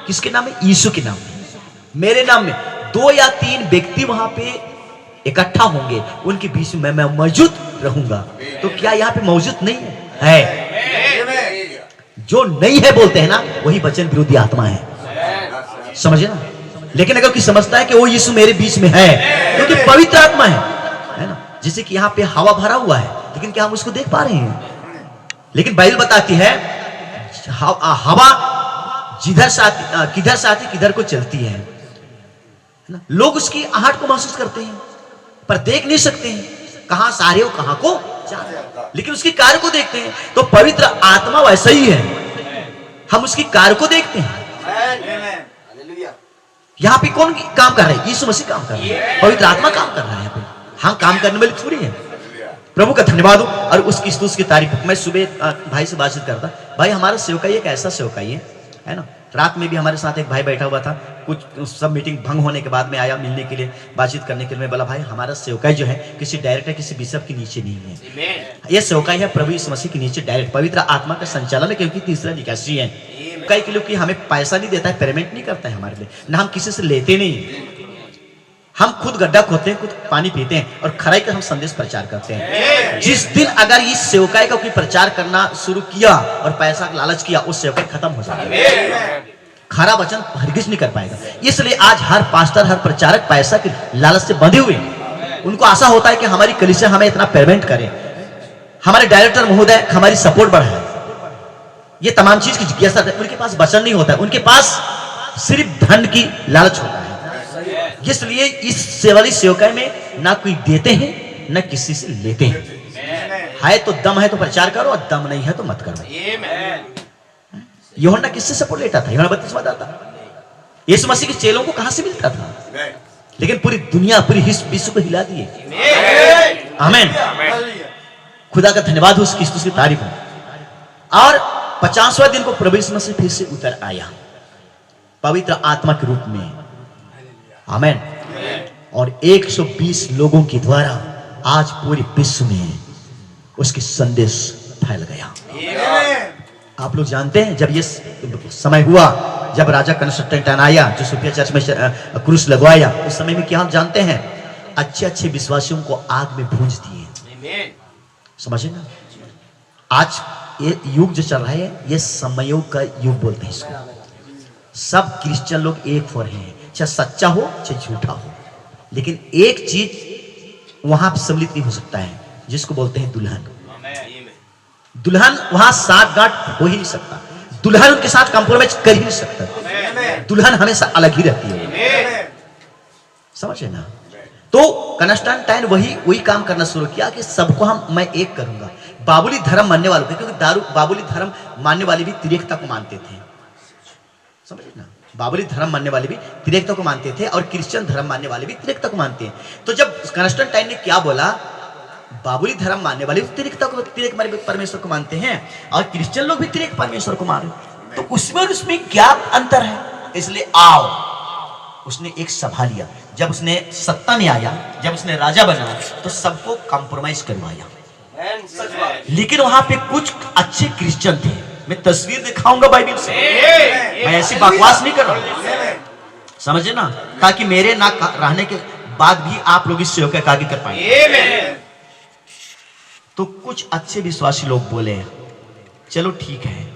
किसके नाम में? यीशु के नाम में, मेरे नाम में 2 या 3 व्यक्ति वहां पे इकट्ठा होंगे, उनके बीच में मैं मौजूद रहूंगा। तो क्या यहाँ पे मौजूद नहीं है? जो नहीं है बोलते हैं ना, वही वचन विरोधी आत्मा है। समझे ना? लेकिन अगर कोई समझता है कि वो यीशु मेरे बीच में है, क्योंकि पवित्र आत्मा है ना। जैसे कि यहाँ पे हवा भरा हुआ है, लेकिन क्या हम उसको देख पा रहे हैं? लेकिन बाइबल बताती है हवा जिधर से आती, किधर से आती, किधर को चलती है ना। लोग उसकी आहट को महसूस करते हैं, पर देख नहीं सकते हैं कहां से आ रहे हो, कहां को जा रहे हो, लेकिन उसके कार्य को देखते हैं। तो पवित्र आत्मा वैसा ही है, हम उसकी कार्य को देखते हैं। यहाँ पे कौन काम कर रहा है? यीशु मसीह काम कर रहा है, पवित्र आत्मा काम कर रहा है। यहाँ पे हम काम करने वाले थोड़ी है। प्रभु का धन्यवाद हो और उसकी स्तुति की तारीफ। मैं सुबह भाई से बातचीत करता, भाई हमारा सेवकाई एक ऐसा सेवकाई है ना। रात में भी हमारे साथ एक भाई बैठा हुआ था, कुछ सब मीटिंग भंग होने के बाद में आया मिलने के लिए, बातचीत करने के लिए। मैं बोला भाई हमारा सेवकाई जो है किसी डायरेक्टर, किसी बिशप के नीचे नहीं है। यह सेवकाई है प्रभु यीशु मसीह के नीचे, डायरेक्ट पवित्र आत्मा का संचालन है, क्योंकि तीसरा निकासी है। कई के लोग हमें पैसा नहीं देता है, पेमेंट नहीं करता है हमारे लिए, ना हम किसी से लेते नहीं। हम खुद गड्ढा खोदते हैं, खुद पानी पीते हैं, और खराई का हम संदेश प्रचार करते हैं। जिस दिन अगर इस सेवकाई का कोई प्रचार करना शुरू किया और पैसा का लालच किया, उस सेवकाई खत्म हो जाएगा। खरा वचन हरगिज नहीं कर पाएगा। इसलिए आज हर पास्टर, हर प्रचारक पैसा के लालच से बंधे हुए। उनको आशा होता है कि हमारी कलीसिया हमें इतना पेमेंट करे, हमारे डायरेक्टर महोदय हमारी सपोर्ट बढ़ाए। ये तमाम चीज की जिज्ञासा है। उनके पास वचन नहीं होता है, उनके पास सिर्फ धन की लालच होता है। इसलिए इस वाली सेवकाई में ना कोई देते हैं ना किसी से लेते हैं। है तो दम है तो प्रचार करो, और दम नहीं है तो मत करो। यूहन्ना किससे सपोर्ट लेता था? यूहन्ना बपतिस्मा दाता यीशु मसीह के चेलों को कहां से मिलता था? लेकिन पूरी दुनिया, पूरी विश्व को हिला दिए। आमीन। खुदा का धन्यवाद हो, उसकी स्तुति तारीफ हो। और 50वां दिन को प्रभु यीशु मसीह फिर से उतर आया पवित्र आत्मा के रूप में। आमीन। और 120 लोगों के द्वारा आज पूरे विश्व में उसकी संदेश फैल गया। आप लोग जानते हैं, जब ये समय हुआ, जब राजा कंस्टेंटाइन आया, जो सोफिया चर्च में क्रूस लगवाया, उस समय में क्या हम जानते हैं? अच्छे अच्छे विश्वासियों को आग में भूंज दिए। समझे ना? आज ये युग जो चल रहा है, ये समयों का युग बोलते हैं इसको। सब क्रिश्चियन लोग एक फॉर हैं, चाहे सच्चा हो चाहे झूठा हो, लेकिन एक चीज वहां पर सम्मिलित नहीं हो सकता है, जिसको बोलते हैं दुल्हन। दुल्हन वहां साठगांठ हो ही नहीं सकता, दुल्हन उनके साथ कंप्रोमाइज कर ही नहीं सकता। दुल्हन हमेशा अलग ही रहती है। समझे ना? तो कंस्टेंटाइन वही काम करना शुरू किया कि सबको मैं एक करूंगा। बाबुली धर्म मानने वालों के, क्योंकि बाबुली धर्म मानने वाले भी त्रिएकता को मानते थे। समझे ना? बाबुली धर्म मानने वाले भी त्रिएकता को मानते थे, और क्रिश्चियन धर्म मानने वाले भी त्रिएकता को मानते हैं। तो जब कंस्टेंटाइन ने क्या बोला, बाबुली धर्म मानने वाले त्रिएकता को, त्रिएक परमेश्वर को मानते हैं, और क्रिश्चियन लोग भी त्रिएक परमेश्वर को माने, तो उसमें क्या अंतर है? इसलिए आओ, उसने एक सभा लिया। जब उसने सत्ता में आया, जब उसने राजा बना, तो सबको कॉम्प्रोमाइज करवाया। लेकिन वहां पे कुछ अच्छे क्रिश्चियन थे, मैं तस्वीर दिखाऊंगा बाइबल से, मैं ऐसी बकवास नहीं कर रहा हूं, समझे ना? ताकि मेरे ना रहने के बाद भी आप लोग इस सेवा का आगे कर पाएंगे। तो कुछ अच्छे विश्वासी लोग बोले, चलो ठीक है,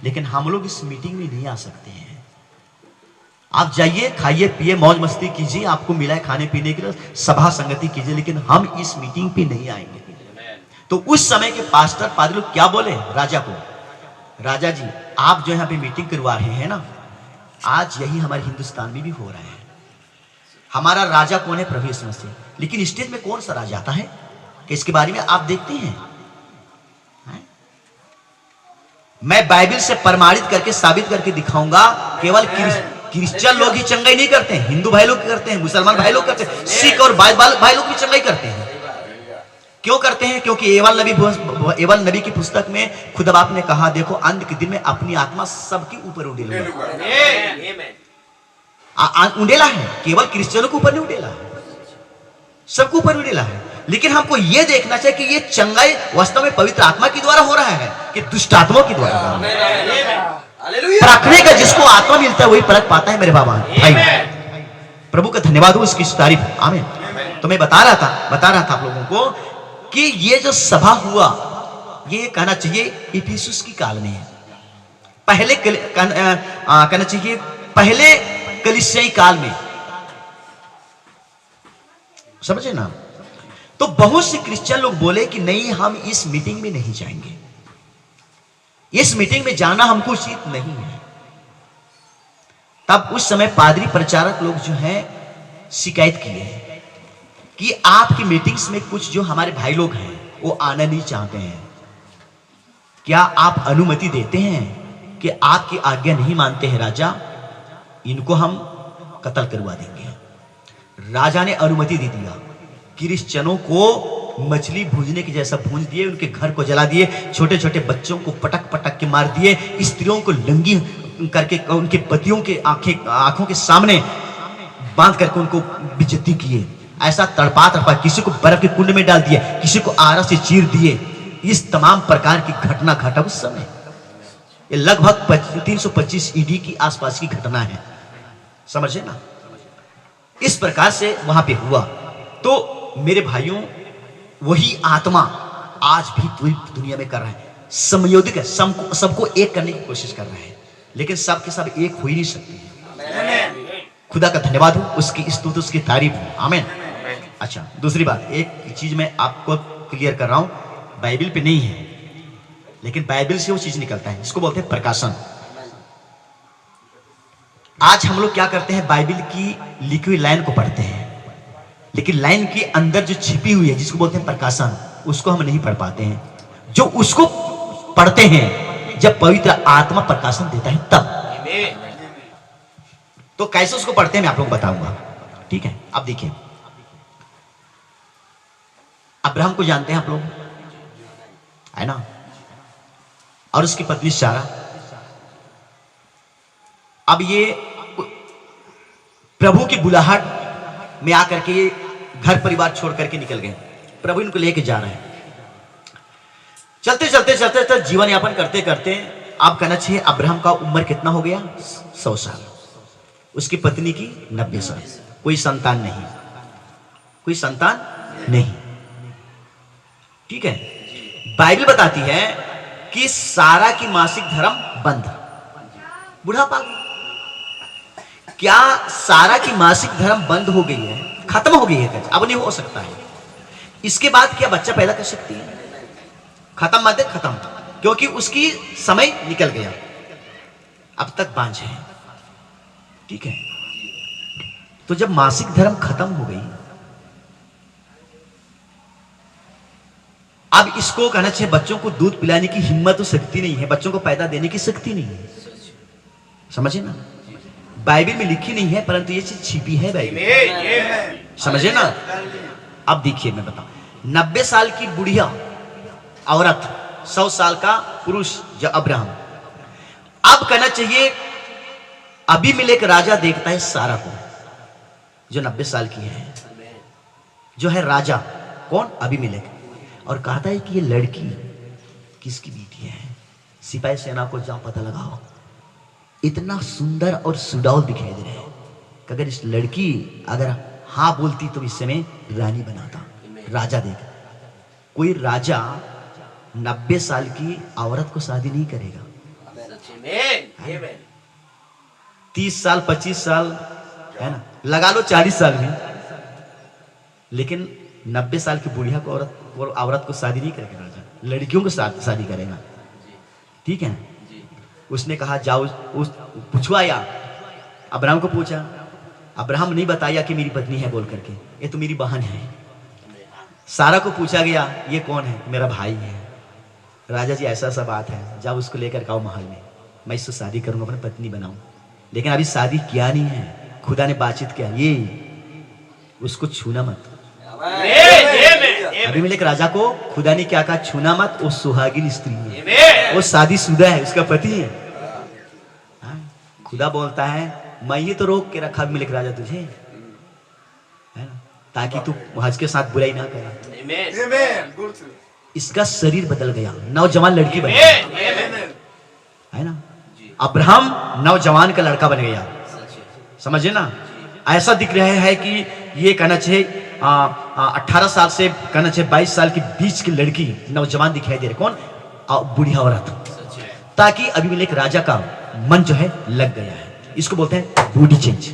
लेकिन हम लोग इस मीटिंग में नहीं आ सकते हैं। आप जाइए, खाइए पिए, मौज मस्ती कीजिए, आपको मिला है खाने पीने के लिए, सभा संगति कीजिए, लेकिन हम इस मीटिंग पे नहीं आएंगे। तो उस समय के पास्टर पादरी लोग क्या बोले राजा को, राजा जी आप जो यहाँ पे मीटिंग करवा रहे हैं ना, आज यही हमारे हिंदुस्तान में भी हो रहा है। हमारा राजा कौन है? प्रभु यीशु मसीह। लेकिन स्टेज में कौन सा राजा आता है कि इसके बारे में आप देखते हैं? मैं बाइबल से प्रमाणित करके साबित करके दिखाऊंगा, केवल क्रिश्चियन लोग ही चंगाई नहीं करते हैं, हिंदू भाई लोग करते हैं, मुसलमान भाई लोग करते हैं, सिख और भाई लोग भी चंगाई करते हैं। क्यों करते हैं? क्योंकि एवल नबी की पुस्तक में खुद बाप ने कहा, देखो अंत के दिन में अपनी आत्मा सबके ऊपर उड़ेला है, केवल क्रिश्चियनों के ऊपर नहीं उड़ेला है, सबके ऊपर उड़ेला है। लेकिन हमको यह देखना चाहिए कि ये चंगाई वास्तव में पवित्र आत्मा के द्वारा हो रहा है कि दुष्ट आत्माओं के द्वारा हो रहा है। परखने का जिसको आत्मा मिलता है वही परख पाता है मेरे बाबा भाई। प्रभु का धन्यवाद हो, इसकी तारीफ। आमीन। तो मैं बता रहा था आप लोगों को कि ये जो सभा हुआ, ये कहना चाहिए इफिसुस की काल में है, पहले कहना चाहिए पहले कलीसियाई काल में, समझे ना? तो बहुत से क्रिश्चियन लोग बोले कि नहीं, हम इस मीटिंग में नहीं जाएंगे, इस मीटिंग में जाना हमको उचित नहीं है। तब उस समय पादरी प्रचारक लोग जो हैं शिकायत किए कि आपकी मीटिंग्स में कुछ जो हमारे भाई लोग हैं वो आना नहीं चाहते हैं, क्या आप अनुमति देते हैं कि आपकी आज्ञा नहीं मानते हैं राजा, इनको हम कत्ल करवा देंगे। राजा ने अनुमति दे दिया, क्रिश्चियनों को मछली भूजने के जैसा भूंज दिए, उनके घर को जला दिए, छोटे छोटे बच्चों को पटक पटक के मार दिए, स्त्रियों को नंगी करके उनके पतियों के आंखों के सामने बांध करके उनको बेइज्जती किए, ऐसा तड़पा किसी को बर्फ के कुंड में डाल दिए, किसी को आरा से चीर दिए। इस तमाम प्रकार की घटना घटा उस समय। ये लगभग 325 ईडी की आसपास की घटना है, समझे ना? इस प्रकार से वहां पे हुआ। तो मेरे भाइयों, वही आत्मा आज भी पूरी दुनिया में कर रहा है, समयोदित है, सबको एक करने की कोशिश कर रहा है, लेकिन सब के सब एक हो ही नहीं सकते। खुदा का धन्यवाद हो, उसकी स्तुति, उसकी तारीफ हो। आमीन। अच्छा, दूसरी बात, एक चीज मैं आपको क्लियर कर रहा हूं, बाइबल पे नहीं है, लेकिन बाइबल से वो चीज निकलता है, इसको बोलते हैं प्रकाशन। आज हम लोग क्या करते हैं, बाइबल की लिखी हुई लाइन को पढ़ते हैं, लेकिन लाइन के अंदर जो छिपी हुई है जिसको बोलते हैं प्रकाशन, उसको हम नहीं पढ़ पाते हैं। जो उसको पढ़ते हैं जब पवित्र आत्मा प्रकाशन देता है तब। तो कैसे उसको पढ़ते हैं मैं आप लोग बताऊंगा, ठीक है। अब देखिए, अब्राहम को जानते हैं आप लोग, है ना, और उसकी पत्नी सारा। अब ये प्रभु की बुलाहट में आकर के ये घर परिवार छोड़ करके निकल गए। प्रभु इनको लेके जा रहे हैं। चलते चलते चलते चलते जीवन यापन करते करते आप कहना चाहिए अब्राहम का उम्र कितना हो गया, 100 साल। उसकी पत्नी की 90 साल। कोई संतान नहीं, कोई संतान नहीं, ठीक है। बाइबल बताती है कि सारा की मासिक धर्म बंद। बुढ़ापा, क्या सारा की मासिक धर्म बंद हो गई है, खत्म हो गई है, अब नहीं हो सकता है। इसके बाद क्या बच्चा पैदा कर सकती है? खत्म मत है, खत्म, क्योंकि उसकी समय निकल गया, अब तक बांझ है, ठीक है। तो जब मासिक धर्म खत्म हो गई, अब इसको कहना चाहिए बच्चों को दूध पिलाने की हिम्मत तो शक्ति नहीं है, बच्चों को पैदा देने की शक्ति नहीं है, समझे ना। बाइबल में लिखी नहीं है परंतु ये चीज छिपी है बाइबल, समझे ना। अब देखिए मैं बताऊं, 90 साल की बुढ़िया औरत, 100 साल का पुरुष जो अब्राहम। अब कहना चाहिए अबीमेलेक राजा देखता है सारा को जो 90 साल की है, जो है राजा, कौन, अबीमेलेक, और कहता है कि ये लड़की किसकी बेटी है। सिपाही सेना को जाओ पता लगाओ, इतना सुंदर और सुडौल दिखाई दे रहे हैं कि अगर इस लड़की अगर हाँ बोलती तो इस समय रानी बनाता। राजा देख, कोई राजा 90 साल की औरत को शादी नहीं करेगा। 30 साल 25 साल है ना, लगा लो 40 साल में, लेकिन 90 साल की बुढ़िया को औरत को शादी नहीं करेगा राजा, लड़कियों को शादी करेगा, ठीक है। उसने कहा जाओ, उस पूछवाया, अब्राहम को पूछा, अब्राहम नहीं बताया कि मेरी पत्नी है बोल करके, ये तो मेरी बहन है। सारा को पूछा गया, ये कौन है, मेरा भाई है। राजा जी ऐसा सा बात है, जाओ उसको लेकर आओ महल में, मैं इससे शादी करूंगा, अपनी पत्नी बनाऊं। लेकिन अभी शादी किया नहीं है, खुदा ने बातचीत किया, ये उसको छूना मत। अबीमेलेक राजा को खुदा ने क्या कहा, छूना मत, वो सुहागिन स्त्री है, वो शादीशुदा है, उसका पति है। खुदा बोलता है मैं ही तो रोक के रखा अबीमेलेक राजा तुझे, है ना, ताकि तू हज के साथ बुराई ना करे। इसका शरीर बदल गया, नौजवान लड़की बन गई, है ना। अब्राहम नौजवान का लड़का बन गया, समझे ना। ऐसा दिख रहा है कि ये कहना चाहिए 18 साल से कहना चाहिए 22 साल के बीच की लड़की नौजवान दिखाई दे रही, कौन, बुढ़िया औरत, ताकि अबीमेलेक राजा का मन जो है लग गया है। इसको बोलते हैं बॉडी चेंज।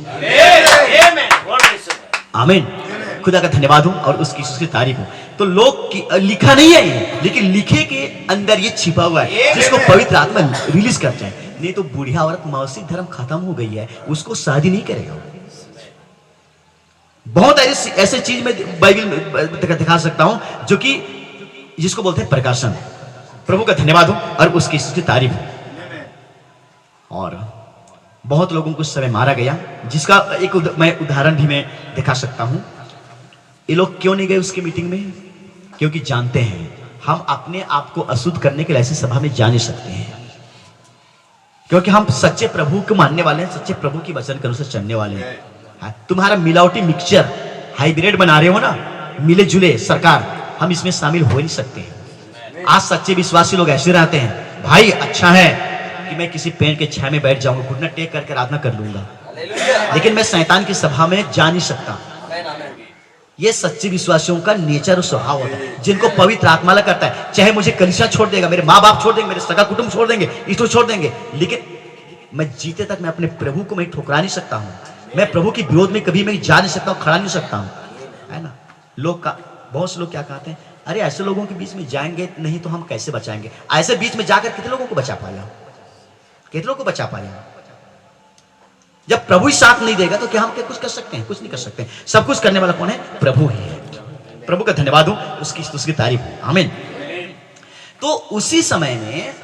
आमीन, खुदा का धन्यवाद हो और उसकी तारीफ हो। तो लोग लिखा नहीं है ये, लेकिन लिखे के अंदर ये छिपा हुआ है, जिसको पवित्र आत्मा रिलीज करता है। नहीं तो बुढ़िया औरत, मासिक धर्म खत्म हो गई है, उसको शादी नहीं करेगा। बहुत ऐसे चीज में बाइबल में दिखा सकता हूं जो कि जिसको बोलते हैं प्रकाशन। प्रभु का धन्यवाद हो और उसकी तारीफ हो। और बहुत लोगों को उस समय मारा गया, जिसका एक मैं उदाहरण भी मैं दिखा सकता हूं। ये लोग क्यों नहीं गए उसकी मीटिंग में? क्योंकि जानते हैं हम अपने आप को अशुद्ध करने के लिए ऐसी सभा में जा नहीं सकते हैं, क्योंकि हम सच्चे प्रभु को मानने वाले हैं, सच्चे प्रभु की वचन के अनुसार चलने वाले हैं। तुम्हारा मिलावटी मिक्सचर हाइब्रिड बना रहे हो ना, मिले जुले सरकार, हम इसमें शामिल हो नहीं सकते। आज सच्चे विश्वासी लोग ऐसे रहते हैं, भाई अच्छा है कि मैं किसी पेड़ के छाया में बैठ जाऊंगा, घुटना टेक करके आराधना कर लूंगा, लेकिन मैं शैतान की सभा में जा नहीं सकता। ये सच्चे विश्वासियों का नेचर और स्वभाव होता है, जिनको पवित्र आत्मा करता है। चाहे मुझे कलीसिया छोड़ देगा, मेरे माँ बाप छोड़ देंगे, मेरे सगा कुटुंब छोड़ देंगे, इसको छोड़ देंगे, लेकिन मैं जीते तक मैं अपने प्रभु को मैं ठुकरा नहीं सकता हूँ। मैं प्रभु के विरोध में कभी मैं जा नहीं सकता हूँ, खड़ा नहीं सकता हूँ, है ना। लोग का बहुत से लोग क्या कहते हैं, अरे ऐसे लोगों के बीच में जाएंगे नहीं तो हम कैसे बचाएंगे। ऐसे बीच में जाकर कितने लोगों को बचा पाया, कितने लोगों को बचा पाया, जब प्रभु ही साथ नहीं देगा तो क्या हम क्या कुछ कर सकते हैं? कुछ नहीं कर सकते। सब कुछ करने वाला कौन है? प्रभु ही है। प्रभु का धन्यवाद हो, उसकी तारीफ हो। आमीन। तो उसी समय में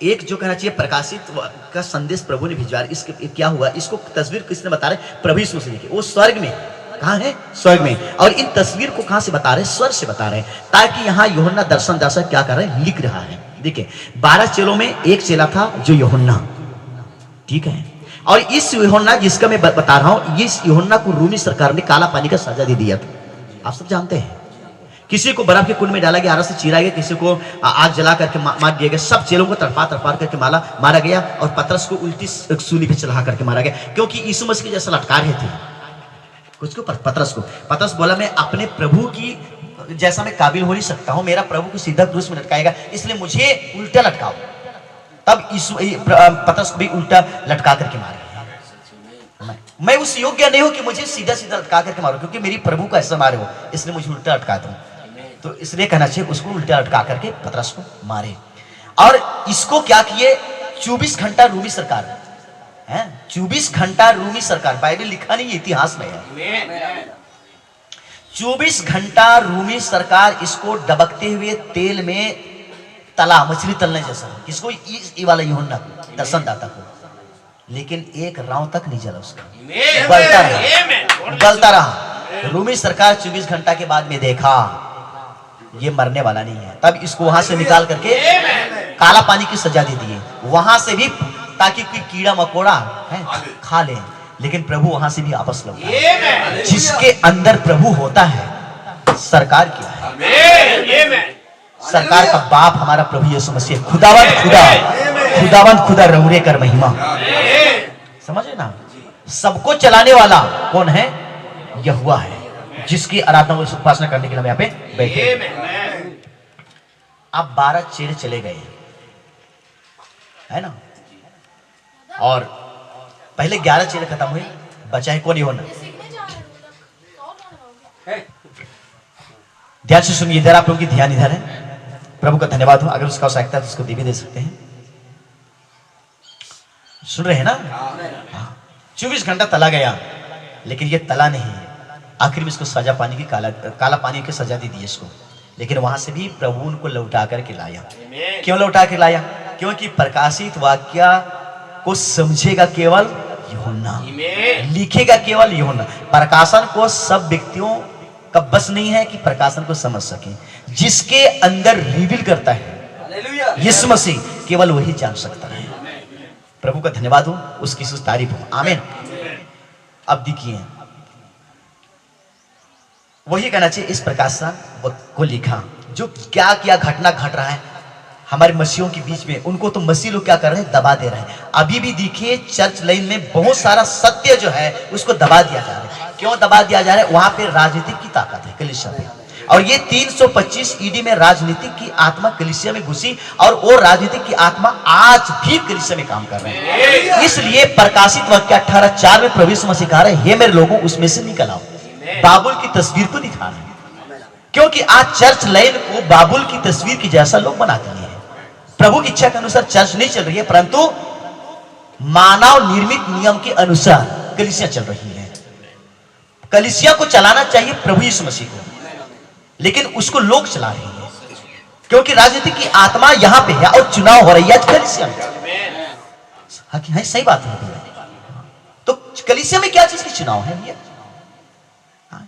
एक जो कहना चाहिए प्रकाशित का संदेश प्रभु ने भिजवाया। इसके क्या हुआ, इसको तस्वीर किसने बता रहे? प्रभु यीशु मसीह की। वो स्वर्ग में, कहाँ है? स्वर्ग में। और इन तस्वीर को कहाँ से बता रहे? स्वर्ग से बता रहे, ताकि यहाँ यूहन्ना दर्शन दर्शक क्या कर रहे हैं? लिख रहा है। देखिए 12 चेलों में एक चेला था जो यूहन्ना, ठीक है। और इस यूहन्ना जिसका मैं बता रहा हूं, इस यूहन्ना को रूमी सरकार ने काला पानी का सजा दे दिया था। आप सब जानते हैं। किसी को बर्फ के कुंड में डाला गया, आरा से चीरा गया, किसी को आग जला करके मार दिया गया। सब चेलों को तड़पा करके मारा गया। और पतरस को उल्टी सूली पे चढ़ा करके मारा गया, क्योंकि यीशु मसीह के जैसा लटका रहे थे। कुछ को पतरस बोला मैं अपने प्रभु की जैसा मैं काबिल हो नहीं सकता हूं, मेरा प्रभु को सीधा क्रूस में लटकाएगा, इसलिए मुझे उल्टा लटकाओ। तब पतरस को भी उल्टा लटका करके मारे। मैं उस योग्य नहीं हूं कि मुझे सीधा लटका करके मारो, क्योंकि मेरी प्रभु का ऐसा मारे हो, इसलिए मुझे उल्टा लटका दो। तो इसलिए कहना चाहिए उसको उल्टा लटका करके पतरस को मारे। और इसको क्या किए? 24 घंटा रूमी सरकार है, 24 घंटा रूमी सरकार, बाइबल लिखा नहीं, इतिहास में है। 24 घंटा रूमी सरकार इसको डबकते हुए तेल में तला, मछली तलने जैसा। किसको? ये वाला यूहन्ना दर्शनदाता को। लेकिन एक राव तक नहीं जला उसका, गलता रहा। रूमी सरकार 24 घंटा के बाद में देखा ये मरने वाला नहीं है, तब इसको वहां से निकाल करके काला पानी की सजा दे दिए। वहां से भी ताकि कोई कीड़ा मकोड़ा है खा ले, लेकिन प्रभु वहां से भी आपस लौटा है। जिसके अंदर प्रभु होता है, सरकार क्या है? सरकार का बाप हमारा प्रभु यीशु मसीह, खुदावंद खुदा रौरे कर महिमा। समझे ना? सबको चलाने वाला कौन है? यहोवा है, जिसकी आराधना और उपासना करने के लिए हम यहाँ पे बैठे। अब 12 चेले चले गए, है ना? और पहले 11 चेले खत्म हुए, बचा है कौन? यूहन्ना। ध्यान से सुनिए, इधर आप लोगों की ध्यान इधर है। प्रभु का धन्यवाद हो। अगर उसका आवश्यकता है तो उसको भी दे सकते हैं। सुन रहे हैं ना? 24 घंटा तला गया, लेकिन ये तला नहीं है। आखिर में इसको सजा पानी की काला पानी की सजा दी दी इसको। लेकिन वहां से भी प्रभु उनको लौटा करके लाया। क्यों लौटा के लाया? क्योंकि प्रकाशित वाक्य को समझेगा केवल यूहन्ना, लिखेगा केवल यूहन्ना। प्रकाशन को सब व्यक्तियों का बस नहीं है कि प्रकाशन को समझ सके। जिसके अंदर रिवील करता है यीशु मसीह, केवल वही जान सकता है। प्रभु का धन्यवाद हो, उसकी तारीफ हो। आमीन। अब देखिए, वही कहना चाहिए इस प्रकाशन को लिखा, जो क्या क्या घटना घट रहा है हमारे मसीहों के बीच में, उनको तो मसीह लोग क्या कर रहे हैं? दबा दे रहे हैं। अभी भी देखिए चर्च लाइन में बहुत सारा सत्य जो है उसको दबा दिया जा रहा है। क्यों दबा दिया जा रहा है? वहां पे राजनीतिक की ताकत है कलीसिया में, और ये 325 ईडी में राजनीतिक की आत्मा कलीसिया में घुसी, और वो राजनीतिक की आत्मा आज भी कलीसिया में काम कर रहे हैं। इसलिए प्रकाशित वाक्य 18:4 में प्रभु यीशु मसीह कह रहे हैं, हे मेरे लोगों उसमें से निकल आओ। बाबुल की तस्वीर को दिखा रहे हैं, क्योंकि आज चर्च लाइन को बाबुल की तस्वीर की जैसा लोग बना दिए हैं। प्रभु की इच्छा के अनुसार चर्च नहीं चल रही है, परंतु मानव निर्मित नियम के अनुसार कलीसिया चल रही है। कलीसिया को चलाना चाहिए प्रभु यीशु मसीह को, लेकिन उसको लोग चला रहे हैं, क्योंकि राजनीति की आत्मा यहां पे है और चुनाव हो रही है कलीसिया में। सही बात है। तो कलीसिया में क्या चीज की चुनाव है?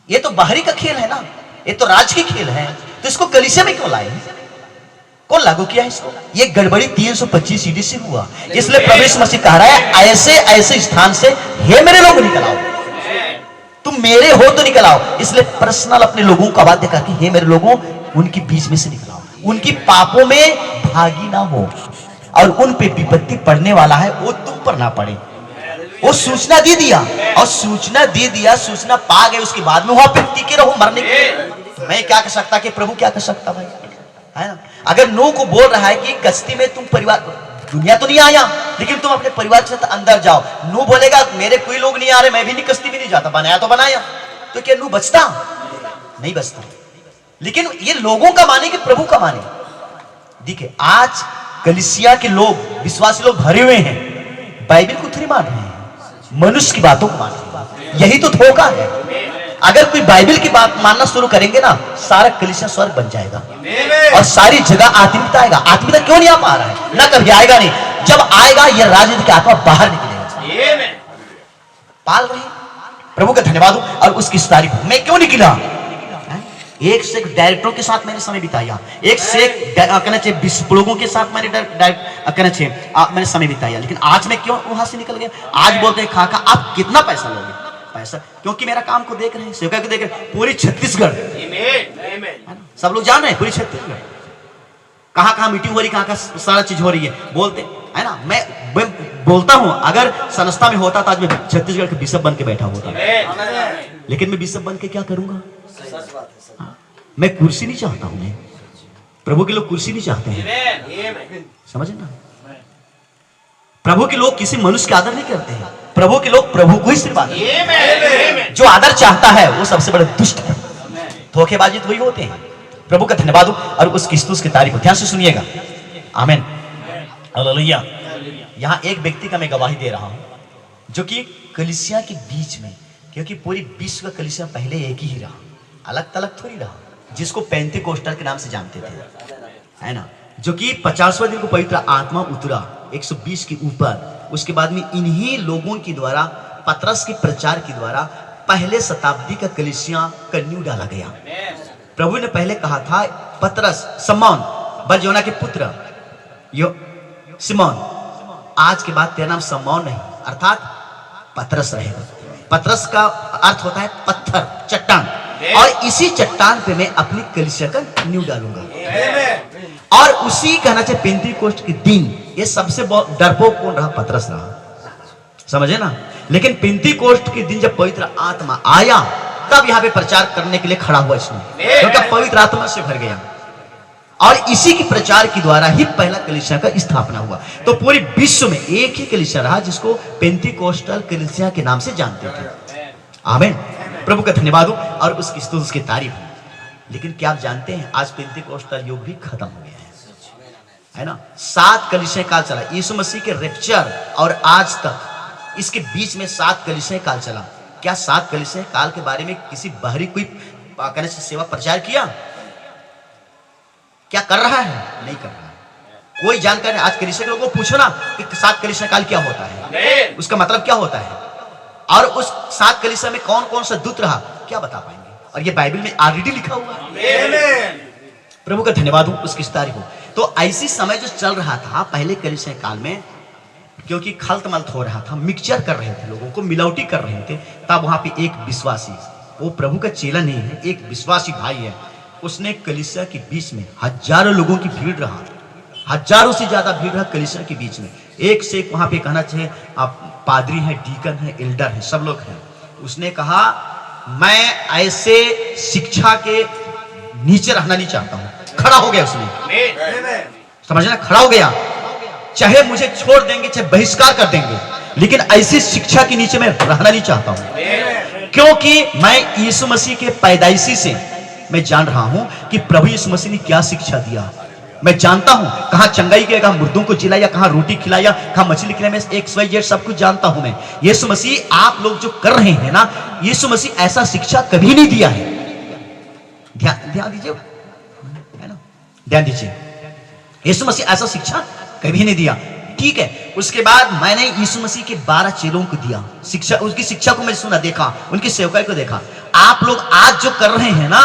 ये तो बाहरी का खेल है ना, ये तो राज की खेल है, तो इसको कलीसिया में क्यों लाए? कौन लागू किया इसको? ये गड़बड़ी 325 ईडी से हुआ। इसलिए प्रभु यीशु मसीह कह रहा है, ऐसे ऐसे स्थान से हे मेरे लोग निकल आओ। तुम मेरे हो तो निकल आओ। इसलिए पर्सनल अपने लोगों का बात करके, हे मेरे लोगों उनके बीच में से निकल आओ, उनकी पापों में भागी ना हो, और उन पे विपत्ति पड़ने वाला है वो तुम पर ना पड़े। वो सूचना दे दिया, और सूचना पा गए, उसके बाद में वहां पे टिके रहो मरने के। मैं क्या कर सकता कि प्रभु क्या कर सकता भाई, है ना? अगर नूह को बोल रहा है कि कश्ती में तुम परिवार, दुनिया तो नहीं आया, लेकिन तुम अपने परिवार के साथ अंदर जाओ। नूह बोलेगा मेरे कोई लोग नहीं आ रहे, मैं भी नहीं कश्ती में नहीं जाता, बनाया तो बनाया, तो क्या नूह बचता? नहीं बचता। लेकिन ये लोगों का माने कि प्रभु का माने? देखिए आज कलीसिया के लोग, विश्वासी लोग भरे हुए हैं, बाइबल को थोड़ी मान रहे हैं, मनुष्य की बातों को मानते। यही तो धोखा है। अगर कोई बाइबल की बात मानना शुरू करेंगे ना, सारा कलीसिया स्वर्ग बन जाएगा और सारी जगह आत्मीयता आएगा। आत्मीयता क्यों नहीं आ पा रहा है? ना कभी आएगा नहीं। जब आएगा यह राजनीति की आत्मा बाहर निकलेगा। पाल रही प्रभु का धन्यवाद हो। और उसकी तारीफ मैं क्यों निकला? एक से एक डायरेक्टरों के साथ मैंने समय बिताया, एक से एक कहना चाहिए 20 लोगों के साथ मैंने कहना चाहिए मैंने समय बिताया। लेकिन आज मैं क्यों वहां से निकल गया? आज बोलते हैं खाका आप कितना पैसा लोगे? पैसा क्योंकि मेरा काम को देख रहे हैं, सेवका को देख रहे हैं। पूरी छत्तीसगढ़ सब लोग जान रहे हैं, पूरी छत्तीसगढ़ कहां कहां मीटिंग हो रही, कहां कहां सारा चीज हो रही है, बोलते है ना। मैं बोलता हूं अगर संस्था में होता तो आज मैं छत्तीसगढ़ के बिशप बन के बैठा होता। लेकिन मैं बिशप बन के क्या करूंगा? मैं कुर्सी नहीं चाहता हूं। मैं प्रभु के लोग कुर्सी नहीं चाहते हैं, समझे ना। प्रभु के लोग किसी मनुष्य का आदर नहीं करते हैं। प्रभु के लोग प्रभु को ही सिर्फ आदर। जो आदर चाहता है वो सबसे बड़े दुष्ट है। धोखेबाजी तो वही होते हैं। प्रभु का धन्यवाद हो और उसकी स्तुति की तारीफ हो। ध्यान से सुनिएगा। आमीन हालेलुया। यहां एक व्यक्ति का मैं गवाही दे रहा हूं जो कि कलीसिया के बीच में, क्योंकि पूरी विश्व का कलीसिया पहले एक ही रहा, अलग तलग थोड़ी रहा, जिसको पेंतीकोस्टल के नाम से जानते थे, है ना। जो कि 50वें दिन को पवित्र आत्मा उतरा 120 के ऊपर। उसके बाद में इन्हीं लोगों के द्वारा, पतरस के प्रचार के द्वारा पहले शताब्दी का कलीसिया का नींव डाला गया। प्रभु ने पहले कहा था पतरस, शमौन बरयोना के पुत्र सिमोन, आज के बाद तेरा नाम शमौन नहीं अर्थात पतरस रहेगा। पतरस का अर्थ होता है पत्थर, चट्टान, और इसी चट्टान पे मैं अपनी कलीसिया का नींव डालूंगा। और उसी कहना चाहिए पेंतीकोस्ट के दिन ये सबसे डरपोक कौन रहा? पतरस रहा, समझे ना। लेकिन पेंतीकोस्ट के दिन जब पवित्र आत्मा आया तब यहाँ पे प्रचार करने के लिए खड़ा हुआ इसने, क्योंकि पवित्र आत्मा से भर गया। और इसी के प्रचार के द्वारा ही पहला कलीसिया का स्थापना हुआ। तो पूरे विश्व में एक ही कलीसिया रहा जिसको पेंतीकोस्टल कलीसिया के नाम से जानते थे। आमीन। प्रभु का धन्यवाद हो और उसकी स्तुति, उसकी तारीफ हो। लेकिन क्या आप जानते हैं आज पेंतीकोस्टल युग भी खत्म हो गया है ना। 7 कलीसिया काल चला यीशु मसीह के रैप्चर और आज तक इसके बीच में 7 कलीसिया काल चला। क्या 7 कलीसिया काल के बारे में किसी बाहरी कोई कहने से सेवा प्रचार किया? क्या कर रहा है? नहीं कर रहा है। कोई जानकारी आज कलीसिया के लोगों को पूछो ना कि 7 कलीसिया काल क्या होता है, उसका मतलब क्या होता है, और उस 7 कलीसिया में कौन कौन सा दूत रहा, क्या बता पाएंगे? और ये बाइबल में ऑलरेडी लिखा हुआ है। प्रभु का धन्यवाद हो, उसकी तारीफ हो। तो ऐसी समय जो चल रहा था पहले कलीसिया काल में, क्योंकि खल्त मल्त हो रहा था, मिक्सचर कर रहे थे, लोगों को मिलावटी कर रहे थे, तब वहां पे एक विश्वासी, वो प्रभु का चेला नहीं है, एक विश्वासी भाई है, उसने कलीसिया के बीच में हजारों लोगों की भीड़ रहा, हजारों से ज्यादा भीड़ रहा कलीसिया के बीच में। एक से एक वहां पे कहना चाहिए आप पादरी है, डीकन है, एल्डर है, सब लोग हैं। उसने कहा मैं ऐसे शिक्षा के नीचे रहना नहीं चाहता हूं। खड़ा हो गया उसने, समझना, खड़ा हो गया। चाहे मुझे छोड़ देंगे, चाहे बहिष्कार कर देंगे, लेकिन ऐसी शिक्षा के नीचे मैं रहना नहीं चाहता हूं। क्योंकि मैं यीशु मसीह के पैदाइशी से मैं जान रहा हूं कि प्रभु यीशु मसीह ने क्या शिक्षा दिया। मैं जानता हूं कहां चंगाई किया, कहां मुर्दों को जिलाया, कहां रोटी खिलाया, कहां मछली खिलाया, मैं XYZ सब कुछ जानता हूं। मैं यीशु मसीह आप लोग जो कर रहे हैं ना, यीशु मसीह ऐसा शिक्षा कभी नहीं दिया है। ध्यान दीजिए, है ना, ध्यान दीजिए, यीशु मसीह ऐसा शिक्षा कभी नहीं दिया। ठीक है, उसके बाद मैंने यीशु मसीह के 12 चेलों को दिया शिक्षा, उसकी शिक्षा को मैं सुना, देखा, उनकी सेवकाई को देखा। आप लोग आज जो कर रहे हैं ना,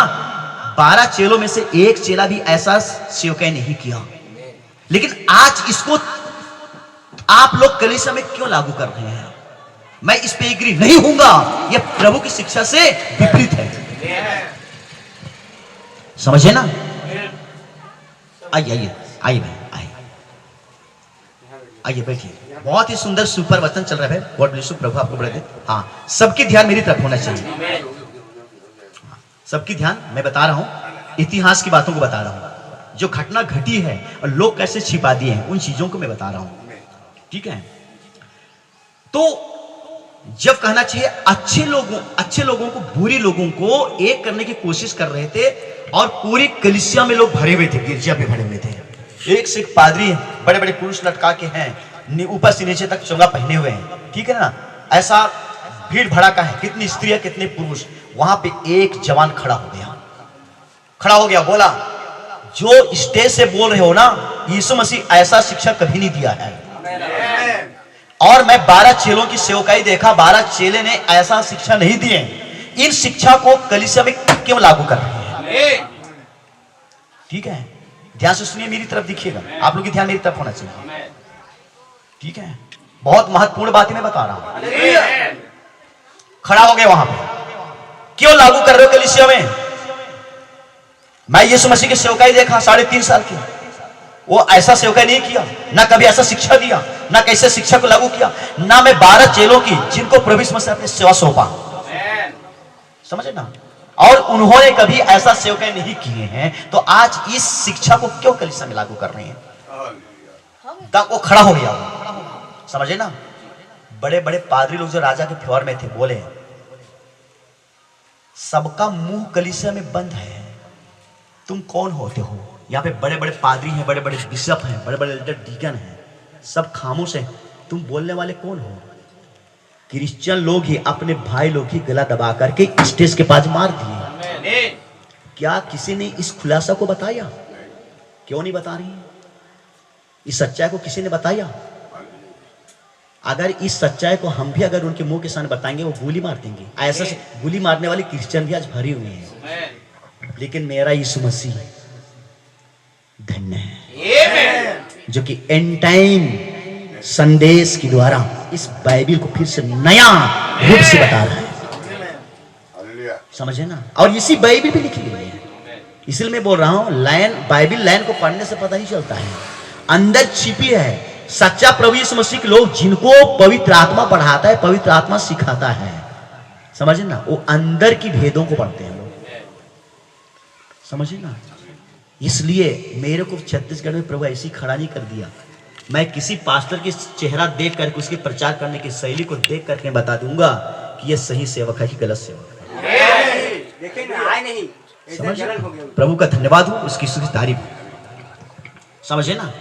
12 चेलों में से एक चेला भी ऐसा सेवकाई नहीं किया। लेकिन आज इसको आप लोग कलीसिया में क्यों लागू कर रहे हैं? मैं इस पे एग्री नहीं होऊंगा। यह प्रभु की शिक्षा से विपरीत है, समझे ना। आइए आइए आइए भाई, आइए बैठिए। बहुत ही सुंदर सुपर वचन चल रहा है, गॉड ब्लेस यू, प्रभु आपको बढ़ा दे। हाँ, सबकी ध्यान मेरी तरफ होना चाहिए, सबकी ध्यान। मैं बता रहा हूं, इतिहास की बातों को बता रहा हूं, जो घटना घटी है और लोग कैसे छिपा दिए हैं, उन चीजों को मैं बता रहा हूं। ठीक है, तो जब कहना चाहिए अच्छे लोगों को बुरी लोगों को एक करने की कोशिश कर रहे थे, और पूरी कलीसिया में लोग भरे हुए थे, गिरजा पे भरे हुए थे। एक से एक पादरी बड़े बड़े पुरुष लटका के हैं, ऊपर से नीचे तक चोंगा पहने हुए हैं, ठीक है ना। ऐसा भीड़ भड़ाका है, कितनी स्त्री है, कितने पुरुष। वहां पे एक जवान खड़ा हो गया, बोला, जो स्टेज से बोल रहे हो ना, यीशु मसीह ऐसा शिक्षा कभी नहीं दिया है। और मैं 12 चेलों की सेवकाई देखा, 12 चेले ने ऐसा शिक्षा नहीं दिए। इन शिक्षा को कलीसिया में क्यों लागू कर रहे हैं? ठीक है, ध्यान से सुनिए, मेरी तरफ देखिएगा, आप लोग की ध्यान मेरी तरफ होना चाहिए। ठीक है, बहुत महत्वपूर्ण बातें मैं बता रहा हूं। खड़ा हो गए वहां पे, क्यों लागू कर रहे हो कलीसिया में? मैं यीशु मसीह की सेवकाई देखा 3.5 साल की, वो ऐसा सेवकाई नहीं किया, ना कभी ऐसा शिक्षा दिया, ना कैसे शिक्षा को लागू किया, ना मैं 12 चेलों की जिनको प्रभु यीशु मसीह अपनी सेवा सौंपा, समझे ना, और उन्होंने कभी ऐसा सेवकाई नहीं किए हैं, तो आज इस शिक्षा को क्यों कलीसिया में लागू कर रहे हैं? तब वो खड़ा हो गया, समझे ना। बड़े बड़े पादरी लोग जो राजा के फेवर में थे, बोले, सबका मुंह कलीसिया में बंद है, तुम कौन होते हो? यहाँ पे बड़े बड़े पादरी हैं, बड़े बड़े बिशप हैं, बड़े बड़े एल्डर डीकन हैं, सब खामोश हैं, तुम बोलने वाले कौन हो? क्रिश्चियन लोग ही, अपने भाई लोग ही गला दबा करके स्टेज के पास मार दिए। क्या किसी ने इस खुलासा को बताया? क्यों नहीं बता रही है? इस सच्चाई को किसी ने बताया? अगर इस सच्चाई को हम भी अगर उनके मुंह के सामने बताएंगे, वो गोली मार देंगे। ऐसा गोली मारने वाले क्रिश्चियन भी आज भरे हुए हैं। लेकिन मेरा यीशु मसीह धन्य है, जो कि एंड टाइम संदेश के द्वारा इस बाइबिल को फिर से नया रूप से बता रहा है, समझे ना। और इसी बाइबिल भी लिखी गई है, इसलिए मैं बोल रहा हूं, लाइन बाइबिल लाइन को पढ़ने से पता ही चलता है, अंदर छिपी है। सच्चा प्रभु यीशु मसीह के लोग, जिनको पवित्र आत्मा पढ़ाता है, पवित्र आत्मा सिखाता है, समझे ना, वो अंदर की भेदों को पढ़ते हैं लोग, समझे ना। इसलिए मेरे को छत्तीसगढ़ में प्रभु ऐसी खड़ा नहीं कर दिया, मैं किसी पास्टर की चेहरा देख करके, उसके प्रचार करने की शैली को देख करके बता दूंगा कि ये सही सेवक है कि गलत सेवक है। समझे? प्रभु का धन्यवाद हो, उसकी तारीफ, समझे ना।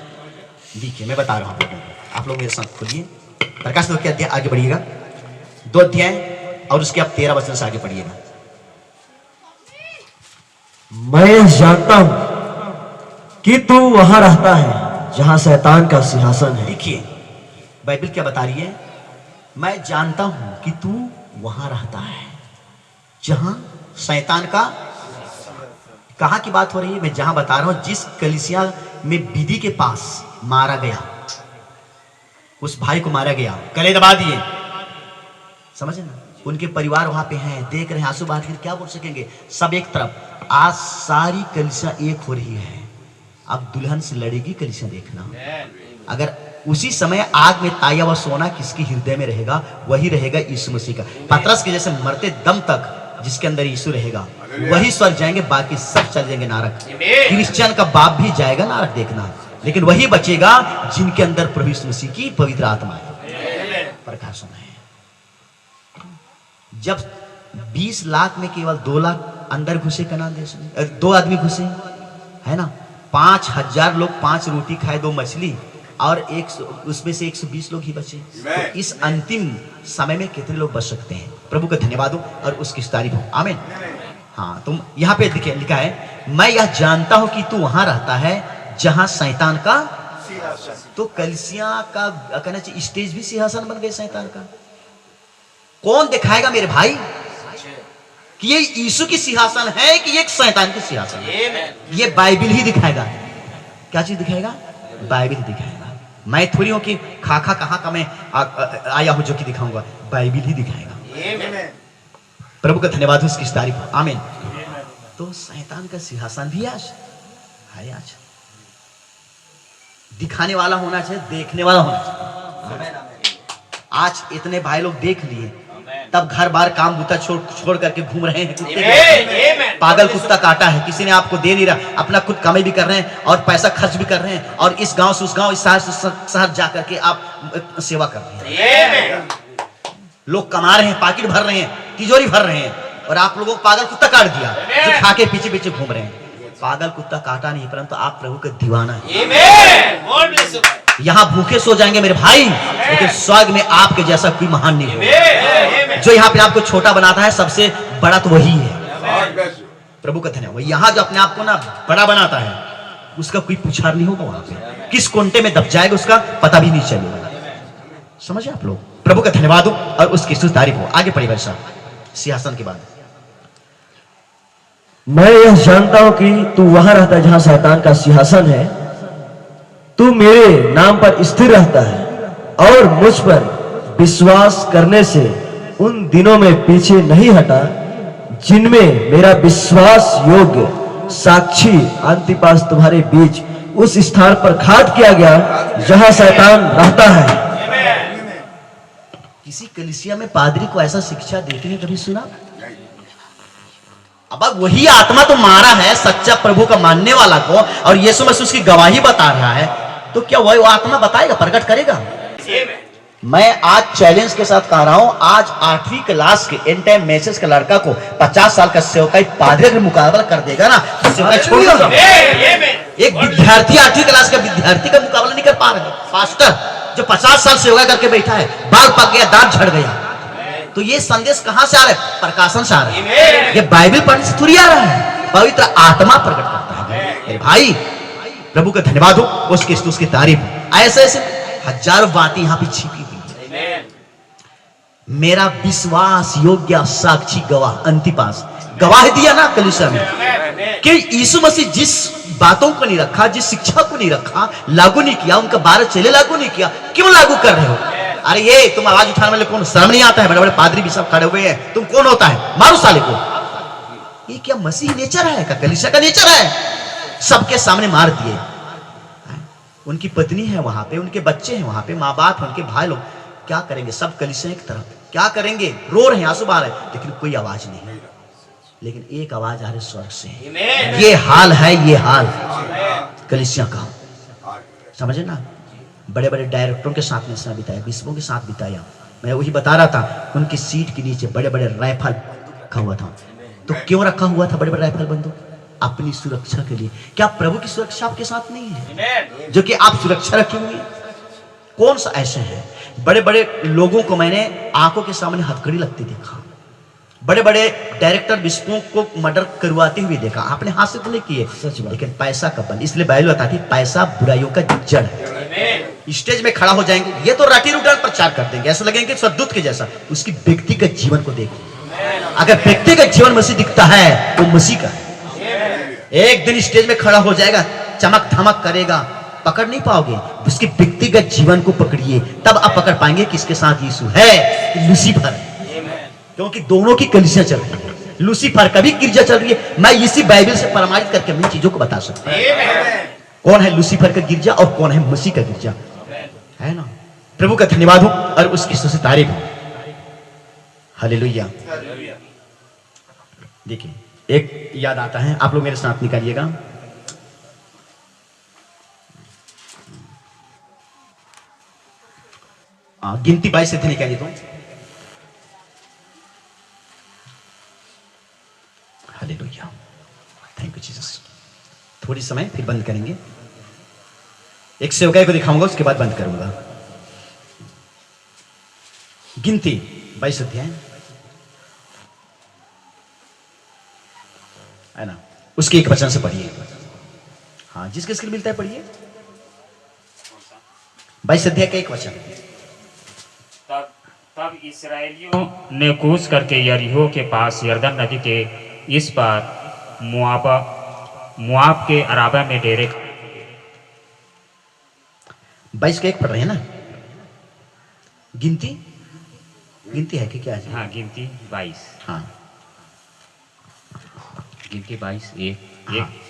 देखिए मैं बता रहा हूं, आप लोग मेरे साथ खोलिए प्रकाश के अध्याय, आगे बढ़िएगा, 2 अध्याय और उसके आप 13 वचन से आगे पढ़िएगा। मैं जानता हूं कि तू वहां रहता है जहां शैतान का सिंहासन है। देखिए बाइबल क्या बता रही है, मैं जानता हूं कि तू वहां रहता है जहां शैतान का, कहां की बात हो रही है? मैं जहां बता रहा हूं, जिस कलीसिया में विधि के पास मारा गया, उस भाई को मारा गया, गले दबा दिए, समझे ना, उनके परिवार वहां पे हैं, देख रहे हैं, आंसू बहा के क्या बोल सकेंगे, सब एक तरफ। आज सारी कलीसिया एक हो रही है, अब दुल्हन से लड़ेगी कलीसिया, देखना। अगर उसी समय आग में ताया हुआ सोना किसके हृदय में रहेगा, वही रहेगा यीशु मसीह का। पतरस के जैसे मरते दम तक जिसके अंदर यीशु रहेगा, वही स्वर्ग जाएंगे, बाकी सब चल जाएंगे नरक। क्रिश्चियन का बाप भी जाएगा नरक, देखना, लेकिन वही बचेगा जिनके अंदर प्रभु यीशु मसीह की पवित्र आत्मा है, प्रकाश है। जब 20 लाख में केवल 2 लाख अंदर घुसे कनान देश में, 2 आदमी घुसे, है ना, 5000 लोग 5 रोटी खाए, 2 मछली, और उसमें से 120 लोग ही बचे। तो इस अंतिम समय में कितने लोग बच सकते हैं? प्रभु का धन्यवाद हो और उसकी तारीफ हो, आमीन। हाँ, तुम यहाँ पे देखिए लिखा है, मैं यह जानता हूं कि तू वहां रहता है जहां शैतान का, तो कलीसिया का कहना चाहिए स्टेज भी सिंहासन बन गए शैतान का। कौन दिखाएगा मेरे भाई कि ये यीशु की सिंहासन है कि ये शैतान की सिंहासन है? ये बाइबिल ही दिखाएगा। क्या चीज दिखाएगा? बाइबिल दिखाएगा। मैं थोड़ी हूं कि खाखा कहाँ का मैं आया हूं जो कि दिखाऊंगा, बाइबिल ही दिखाएगा। प्रभु का धन्यवाद हो, उसकी तारीफ हो, आमीन। तो शैतान का सिंहासन भी आज है, आज दिखाने वाला होना चाहिए, देखने वाला होना चाहिए। आज इतने भाई लोग देख लिए, तब घर बार काम बूता छोड़ करके घूम रहे हैं, कुत्ते पागल कुत्ता काटा है, किसी ने आपको दे नहीं रहा, अपना खुद कमाई भी कर रहे हैं और पैसा खर्च भी कर रहे हैं, और इस गांव से उस गांव, इस शहर से शहर जा करके आप सेवा कर रहे हैं। लोग कमा रहे हैं, पाकिट भर रहे हैं, तिजोरी भर रहे हैं, और आप लोगों को पागल कुत्ता काट दिया, जो खा के पीछे पीछे घूम रहे हैं। पागल कुत्ता काटा नहीं, परंतु आप प्रभु का दीवाना है। यहाँ भूखे सो जाएंगे मेरे भाई, लेकिन स्वर्ग में आपके जैसा कोई महान नहीं होगा। जो यहाँ पे आपको छोटा बनाता है सबसे बड़ा तो वही है। प्रभु का धन्यवाद। यहाँ जो अपने आप को ना बड़ा बनाता है उसका कोई पुछार नहीं होगा, वहां पे किस कोंटे में दब जाएगा उसका पता भी नहीं चलेगा। समझे आप लोग? प्रभु का धन्यवाद हो और उसकी स्तुति तारीफ हो। आगे पढ़िए भाई साहब सिंहासन के बाद। मैं यह जानता हूं कि तू वहां रहता है जहां शैतान का सिंहासन है। तू मेरे नाम पर स्थिर रहता है और मुझ पर विश्वास करने से उन दिनों में पीछे नहीं हटा जिनमें मेरा विश्वास योग्य साक्षी अंतिपास तुम्हारे बीच उस स्थान पर घात किया गया जहां शैतान रहता है। किसी कलीसिया में पादरी को ऐसा शिक्षा देते हैं कभी सुना? अब वही आत्मा तो मारा है सच्चा प्रभु का मानने वाला को, और यीशु मसीह उसकी गवाही बता रहा है, तो क्या वही आत्मा बताएगा, प्रकट करेगा? मैं आज चैलेंज के साथ कह रहा हूं, आज 8वीं क्लास के एंड टाइम मैसेज का लड़का को 50 साल का सेवकाई पादरी का मुकाबला कर देगा ना, तो सेवकाई छोड़ देगा। एक विद्यार्थी 8वीं क्लास का विद्यार्थी का मुकाबला नहीं कर पा रहे, पास्टर जो 50 साल सेवा करके बैठा है, बाल पक गया, दांत झड़ गया, तो ये संदेश कहां से आ रहा है? प्रकाशन से आ रहा है। ये बाइबल पढ़ने से थोड़ी आ रहा है, पवित्र आत्मा प्रकट करता है। मेरे भाई प्रभु का धन्यवाद हो, उसकी स्तुति की तारीफ। ऐसे ऐसे हजारों बातें यहाँ पे छिपी हुई है। मेरा विश्वास योग्य साक्षी गवाह अंतिपास गवाह दिया ना कलीसिया में कि यीशु मसीह जिस बातों को नहीं रखा, जिस शिक्षा को नहीं रखा, लागू नहीं किया, उनका 12 चेले लागू नहीं किया, क्यों लागू कर रहे हो? अरे ये तुम आवाज उठाने वाले कौन? शर्म नहीं आता है? बड़े बड़े पादरी भी सब खड़े हुए हैं, तुम कौन होता है? मारो साले को। ये क्या मसीह नेचर है का? कलीसिया का नेचर है? सबके सामने मार दिए। उनकी पत्नी है वहां पे, उनके बच्चे हैं वहां पे, माँ बाप है, उनके भाई लोग, क्या करेंगे? सब कलीसिया एक तरफ, क्या करेंगे? रो रहे हैं, आंसू बहा रहे हैं, लेकिन कोई आवाज नहीं। लेकिन एक आवाज आ रही स्वर्ग से। ये हाल है, ये हाल कलीसिया का। समझे ना? बड़े बड़े डायरेक्टरों के साथ में समय बिताया, बिशपों के साथ बिताया। मैं वही बता रहा था, उनकी सीट के नीचे बड़े बड़े राइफल रखा हुआ था। तो क्यों रखा हुआ था बड़े बड़े राइफल बंदूक? अपनी सुरक्षा के लिए। क्या प्रभु की सुरक्षा आपके साथ नहीं है जो कि आप सुरक्षा रखे हुए? कौन सा ऐसे है? बड़े बड़े लोगों को मैंने आंखों के सामने हथकड़ी लगती देखा, बड़े बड़े डायरेक्टर बिशपों को मर्डर करवाते हुए देखा। आपने हाथ से तो नहीं किए, लेकिन पैसा का बल। इसलिए बाइबल बताती है पैसा बुराइयों का जड़ है। स्टेज में खड़ा हो जाएंगे, ये तो राठी रुटान प्रचार कर देंगे, ऐसा लगेंगे सद्दूत के जैसा। उसकी व्यक्तिगत जीवन को देखिए, अगर व्यक्तिगत जीवन मसीह दिखता है तो मसीह का है। एक दिन स्टेज में खड़ा हो जाएगा, चमक धमक करेगा, पकड़ नहीं पाओगे। उसके व्यक्तिगत जीवन को पकड़िए, तब आप पकड़ पाएंगे किसके साथ यीशु है, कि लूसीफर है। क्योंकि दोनों की कलीसिया चल रही है, लूसीफर का भी गिरजा चल रही है। मैं इसी बाइबल से प्रमाणित करके मैं चीजों को बता सकता हूं कौन है लूसीफर का गिरजा और कौन है मसीह का गिरजा, है ना? प्रभु का धन्यवाद हो और उसकी स्तुति तारीफ हो। हालेलुया। देखिए एक याद आता है, आप लोग मेरे साथ निकालिएगा। गिनती 22 से निकालिए तो। Hallelujah, thank you Jesus. थोड़ी समय फिर बंद करेंगे, एक सेवकाई को दिखाऊंगा, उसके बाद बंद करूंगा। गिनती 22 अध्याय है ना, उसके एक वचन से पढ़िए। हाँ, जिसके स्किल मिलता है पढ़िए। 22 अध्याय का एक वचन। तब इस्राएलियों ने कूच करके यरीहो के पास यरदन नदी के इस पार मुआब के अराबा में डेरे। 22 का एक पढ़ रहे हैं ना? गिनती है कि क्या है? हाँ, गिनती 22। हाँ गिनती 22 एक।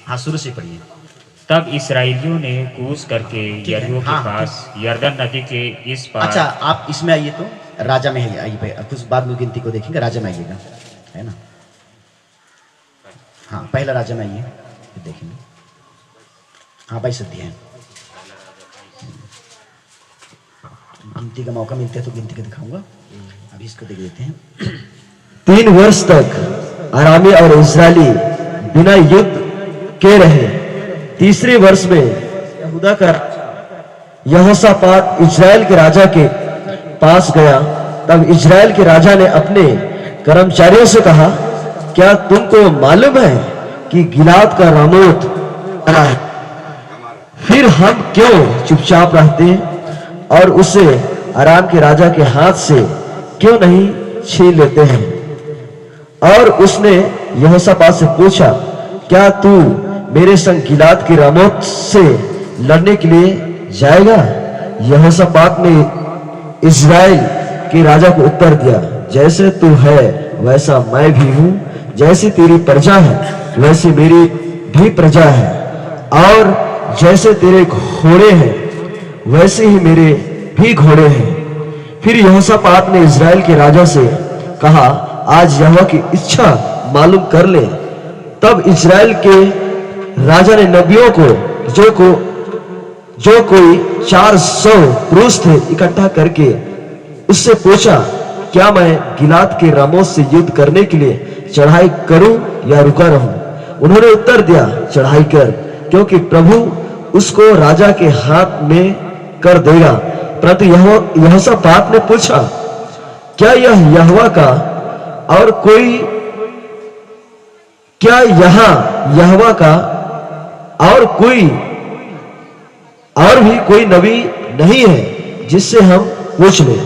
हाँ, शुरू से पढ़िए। तब इस्राएलियों ने कूच करके यरीहो के हाँ, पास यरदन नदी के इस पार। अच्छा, आप इसमें आइए तो राजा में आइए, कुछ बाद में गिनती को देखेंगे, राजा में आइएगा, है ना? हाँ, पहला राजा में आइए, फिर देखेंगे। हाँ, 22 अध्याय। गिनती का मौका मिलता है तो गिनती का दिखाऊंगा, अभी इसको देख लेते हैं। 3 वर्ष तक अरामी और इस्राएली बिना युद्ध के रहे। तीसरे वर्ष में यहूदा का यहोशापात इजराइल के राजा के पास गया। तब इजराइल के राजा ने अपने कर्मचारियों से कहा, क्या तुमको मालूम है कि गिलाद का रामोत बना है? फिर हम क्यों चुपचाप रहते और उसे अराम के राजा के हाथ से क्यों नहीं छीन लेते हैं? और उसने यहोशापात से पूछा, क्या तू मेरे संग गिलाद के रामोत से लड़ने के लिए जाएगा? यहोशापात ने इजराइल के राजा को उत्तर दिया, जैसे तू है वैसा मैं भी हूं, जैसी तेरी प्रजा है वैसी मेरी भी प्रजा है, और जैसे तेरे घोड़े हैं वैसे ही मेरे भी घोड़े हैं। फिर यहोशापात ने इजराइल के राजा से कहा, आज यहोवा की इच्छा मालूम कर ले। तब इजराइल के राजा ने नबियों को जो कोई 400 पुरुष थे इकट्ठा करके उससे पूछा, क्या मैं गिलाद के रामोत से युद्ध करने के लिए चढ़ाई करूं या रुका रहूं? उन्होंने उत्तर दिया, चढ़ाई कर, क्योंकि प्रभु उसको राजा के हाथ में कर देगा। परंतु यहोशापात ने पूछा, क्या यह यहोवा का और कोई क्या यहाँ यहोवा का और भी कोई नबी नहीं है जिससे हम पूछ लें?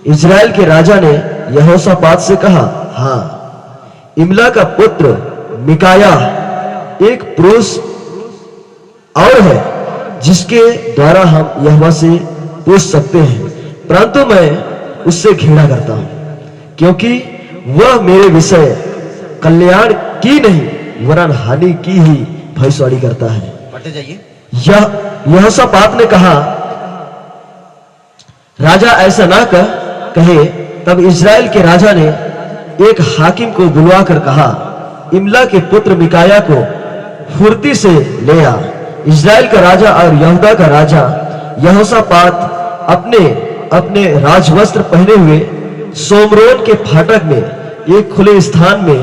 इजराइल के राजा ने यहोशापात से कहा, हाँ, इमला का पुत्र मिकाया एक पुरुष और है जिसके द्वारा हम यहोवा से पूछ सकते हैं, परंतु मैं उससे घृणा करता हूं, क्योंकि वह मेरे विषय कल्याण की नहीं वरन हानि की ही भविष्यवाणी करता है। पढ़ते जाइए। यहोशापात ने कहा, राजा ऐसा ना कहे। तब इजराइल के राजा ने एक हाकिम को बुलवाकर कहा, इमला के पुत्र मिकाया को फुर्ती से ले आ। इजराइल का राजा और यहूदा का राजा यहोशापात अपने राजवस्त्र पहने हुए सोमरोन के फाटक में एक खुले स्थान में